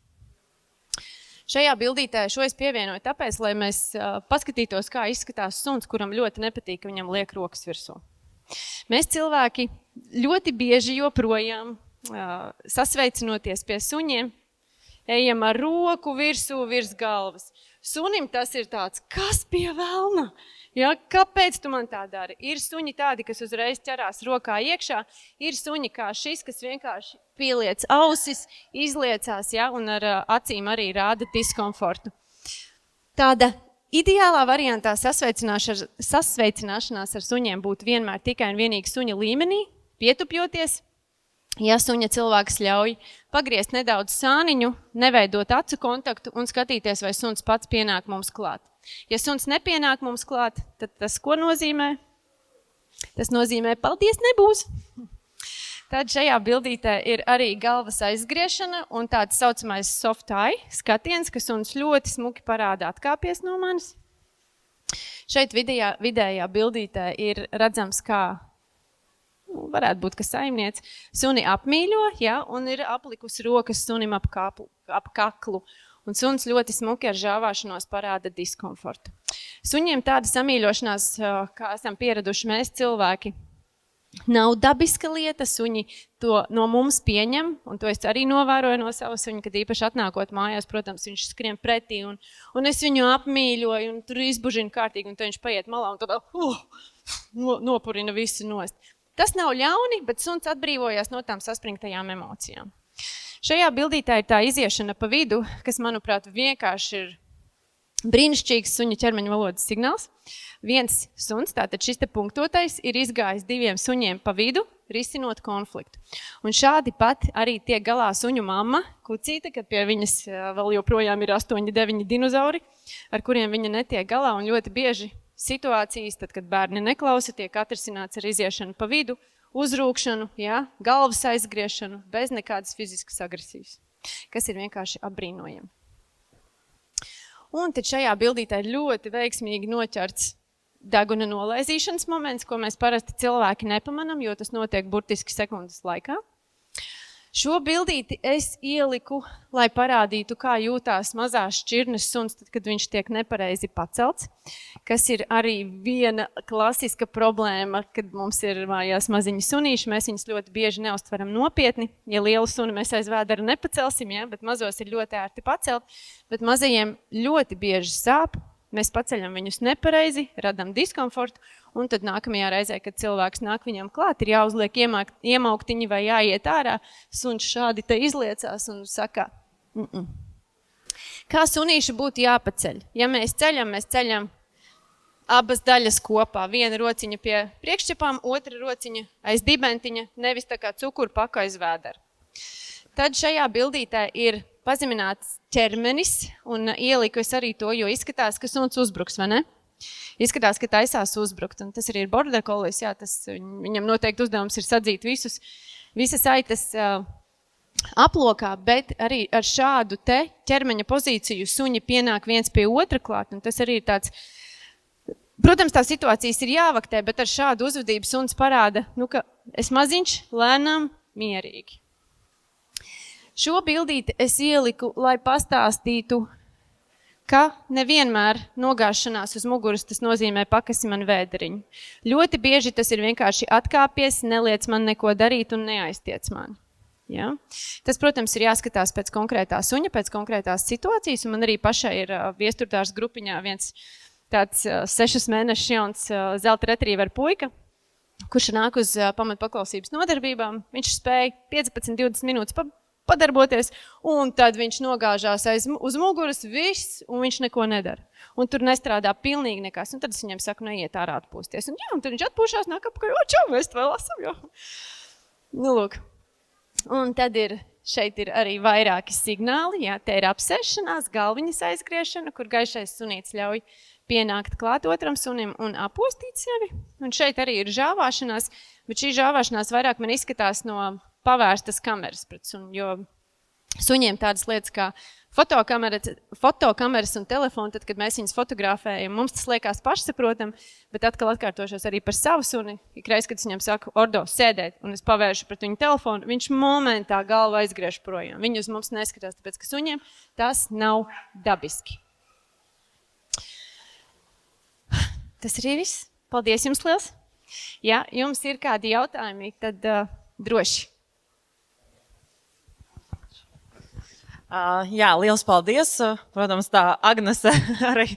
C: Šajā bildītē šo es pievienoju tāpēc, lai mēs paskatītos, kā izskatās suns, kuram ļoti nepatīk, ka viņam liek rokas virsū. Mēs cilvēki ļoti bieži joprojām sasveicinoties pie suņiem, ejam ar roku virsū virs galvas. Sunim tas ir tāds, kas pie velna? Ja, kāpēc tu man tā dari? Ir suņi tādi, kas uzreiz ķerās rokā iekšā, ir suņi kā šis, kas vienkārši pieliec ausis, izliecās, ja, un ar acīm arī rāda diskomfortu. Tāda ideālā variantā sasveicināšanās ar suņiem būtu vienmēr tikai un vienīgi suņa līmenī, pietupjoties. Ja suņa cilvēks ļauj pagriezt nedaudz sāniņu, neveidot acu kontaktu un skatīties, vai suns pats pienāk mums klāt. Ja suns nepienāk mums klāt, tad tas ko nozīmē? Tas nozīmē, paldies, nebūs. Tad šajā bildītē ir arī galvas aizgriešana un tāds saucamais soft eye skatiens, ka suns ļoti smuki parāda atkāpies no manis. Šeit vidējā bildītē ir redzams, kā varētu būt, ka saimniec suni apmīļo, ja, un ir aplikusi rokas sunim ap kaklu. Un suns ļoti smuki ar žāvāšanos parāda diskomfortu. Suņiem tāda samīļošanās, kā esam pieraduši mēs cilvēki, nav dabiska lieta. Suņi to no mums pieņem, un to es arī novēroju no savu suņu, kad īpaši atnākot mājās, protams, viņš skrien pretī, un es viņu apmīļoju, un tur izbužinu kārtīgi, un tad viņš paiet malā, un tad nopurina visu nost. Tas nav ļauni, bet suns atbrīvojās no tām saspringtajām emocijām. Šajā bildītā ir tā iziešana pa vidu, kas, manuprāt, vienkārši ir brīnišķīgs suņa ķermeņa valodas signāls. Viens suns, tātad šis te punktotais, ir izgājis diviem suņiem pa vidu, risinot konfliktu. Un šādi pat arī tiek galā suņu mamma, kucīte, kad pie viņas vēl joprojām ir 8-9 dinozauri, ar kuriem viņa netiek galā, un ļoti bieži situācijas, tad, kad bērni neklausa, tiek atrisināts ar iziešanu pa vidu, uzrūkšanu, ja, galvas aizgriešanu, bez nekādas fiziskas agresijas, kas ir vienkārši apbrīnojami. Un tad šajā bildītē ir ļoti veiksmīgi noķerts deguna nolaizīšanas moments, ko mēs parasti cilvēki nepamanam, jo tas notiek burtiski sekundes laikā. Šo bildīti es ieliku, lai parādītu, kā jūtās mazās šķirnes suns, tad, kad viņš tiek nepareizi pacelts, kas ir arī viena klasiska problēma, kad mums ir mājās maziņi sunīši, mēs viņus ļoti bieži neuztveram nopietni. Ja lielu suni mēs aiz vēdera nepacelsim, ja, bet mazos ir ļoti ērti pacelt, bet mazajiem ļoti bieži sāp, mēs paceļam viņus nepareizi, radam diskomfortu, un tad nākamajā reizē, kad cilvēks nāk viņam klāt, ir jāuzliek iemauktiņi vai jāiet ārā, suns šādi te izliecās un saka, Kā sunīši būtu jāpaceļ? Ja mēs ceļam abas daļas kopā. Viena rociņa pie priekšķepām, otra rociņa aiz dibentiņa, nevis tā kā cukurpaka aiz vēdera. Tad šajā bildītē ir pazemināts ķermenis, un ieliku es arī to, jo izskatās, ka suns uzbruks, vai ne? Izskatās, ka taisās uzbrukt, un tas arī ir border collies, jā, viņam noteikti uzdevums ir sadzīt visas aitas aplokā, bet arī ar šādu te ķermeņa pozīciju suņi pienāk viens pie otra klāt, un tas arī ir tāds, protams, tās situācijas ir jāvaktē, bet ar šādu uzvedību suns parāda, ka es maziņš, lēnām, mierīgi. Šo bildīti es ieliku, lai pastāstītu ka nevienmēr nogāšanās uz muguras tas nozīmē pakasi man vēderiņu. Ļoti bieži tas ir vienkārši atkāpies, neliec man neko darīt un neaiztiec mani. Ja? Tas, protams, ir jāskatās pēc konkrētā suņa, pēc konkrētās situācijas, un man arī pašai ir viesturdārs grupiņā viens tāds 6 mēnešu jauns zelta retriever puika, kurš nāk uz pamatpaklausības nodarbībām. Viņš spēja 15-20 minūtes padarboties, un tad viņš nogāžās uz muguras viss, un viņš neko nedara. Un tur nestrādā pilnīgi nekas. Un tad es viņam saku, neiet ārā atpūsties. Un tad viņš atpūšās, nāk apakaļ, čau, mēs vēl lasam, jo. Nu, lūk. Un tad šeit ir arī vairāki signāli, jā, te ir apsēšanās, galviņas aizgriešana, kur gaišais sunīts ļauj pienākt klāt otram sunim un apostīt sevi. Un šeit arī ir žāvāšanās, bet šī žāvāšanās vairāk man izskatās no pavērstas kameras pret suni, jo suņiem tādas lietas kā fotokameras un telefoni, tad, kad mēs viņus fotografējam, mums tas liekas pašsaprotam, bet atkal atkārtošos arī par savu suni. Ikreiz, kad es viņam saku, Ordo, sēdēt, un es pavēršu pret viņu telefonu, viņš momentā galvu aizgriež projām. Viņi uz mums neskatās, tāpēc, ka suņiem tas nav dabiski. Tas arī viss. Paldies jums liels. Ja jums ir kādi jautājumi, tad droši.
A: Jā, liels paldies. Protams, tā Agnese arī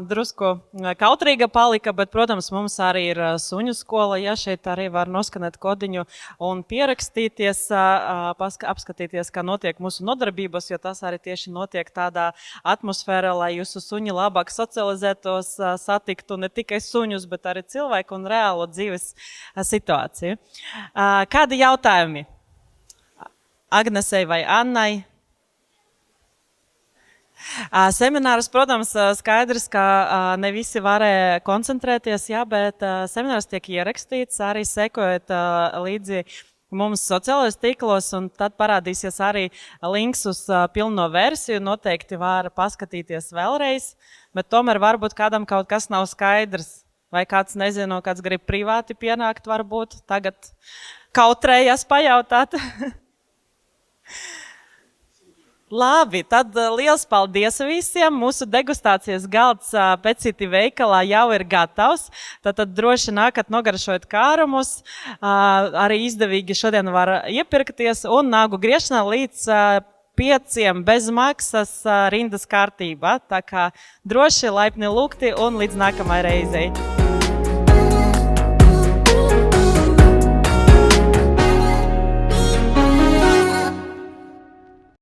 A: drusku kautrīga palika, bet, protams, mums arī ir suņu skola. Ja šeit arī var noskanēt kodiņu un pierakstīties, apskatīties, kā notiek mūsu nodarbības, jo tas arī tieši notiek tādā atmosfērā, lai jūsu suņi labāk socializētos, satiktu ne tikai suņus, bet arī cilvēku un reālo dzīves situāciju. Kādi jautājumi? Agnesei vai Annai? Seminārs, protams, skaidrs, ka ne visi varēja koncentrēties, jā, bet seminārs tiek ierakstīts, arī sekojot līdzi mums sociālajos tīklos, un tad parādīsies arī links uz pilno versiju, noteikti var paskatīties vēlreiz, bet tomēr varbūt kādam kaut kas nav skaidrs, vai kāds nezinu, kāds grib privāti pienākt, varbūt tagad kautrējas pajautāt. Labi, tad liels paldies visiem. Mūsu degustācijas galds Pecīti veikalā jau ir gatavs. Tad droši nākat nogaršot kārumus. Arī izdevīgi šodien var iepirkties un nāgu griešanā līdz 5 bez maksas rindas kārtībā. Tā kā droši laipni lūgti un līdz nākamai reizei.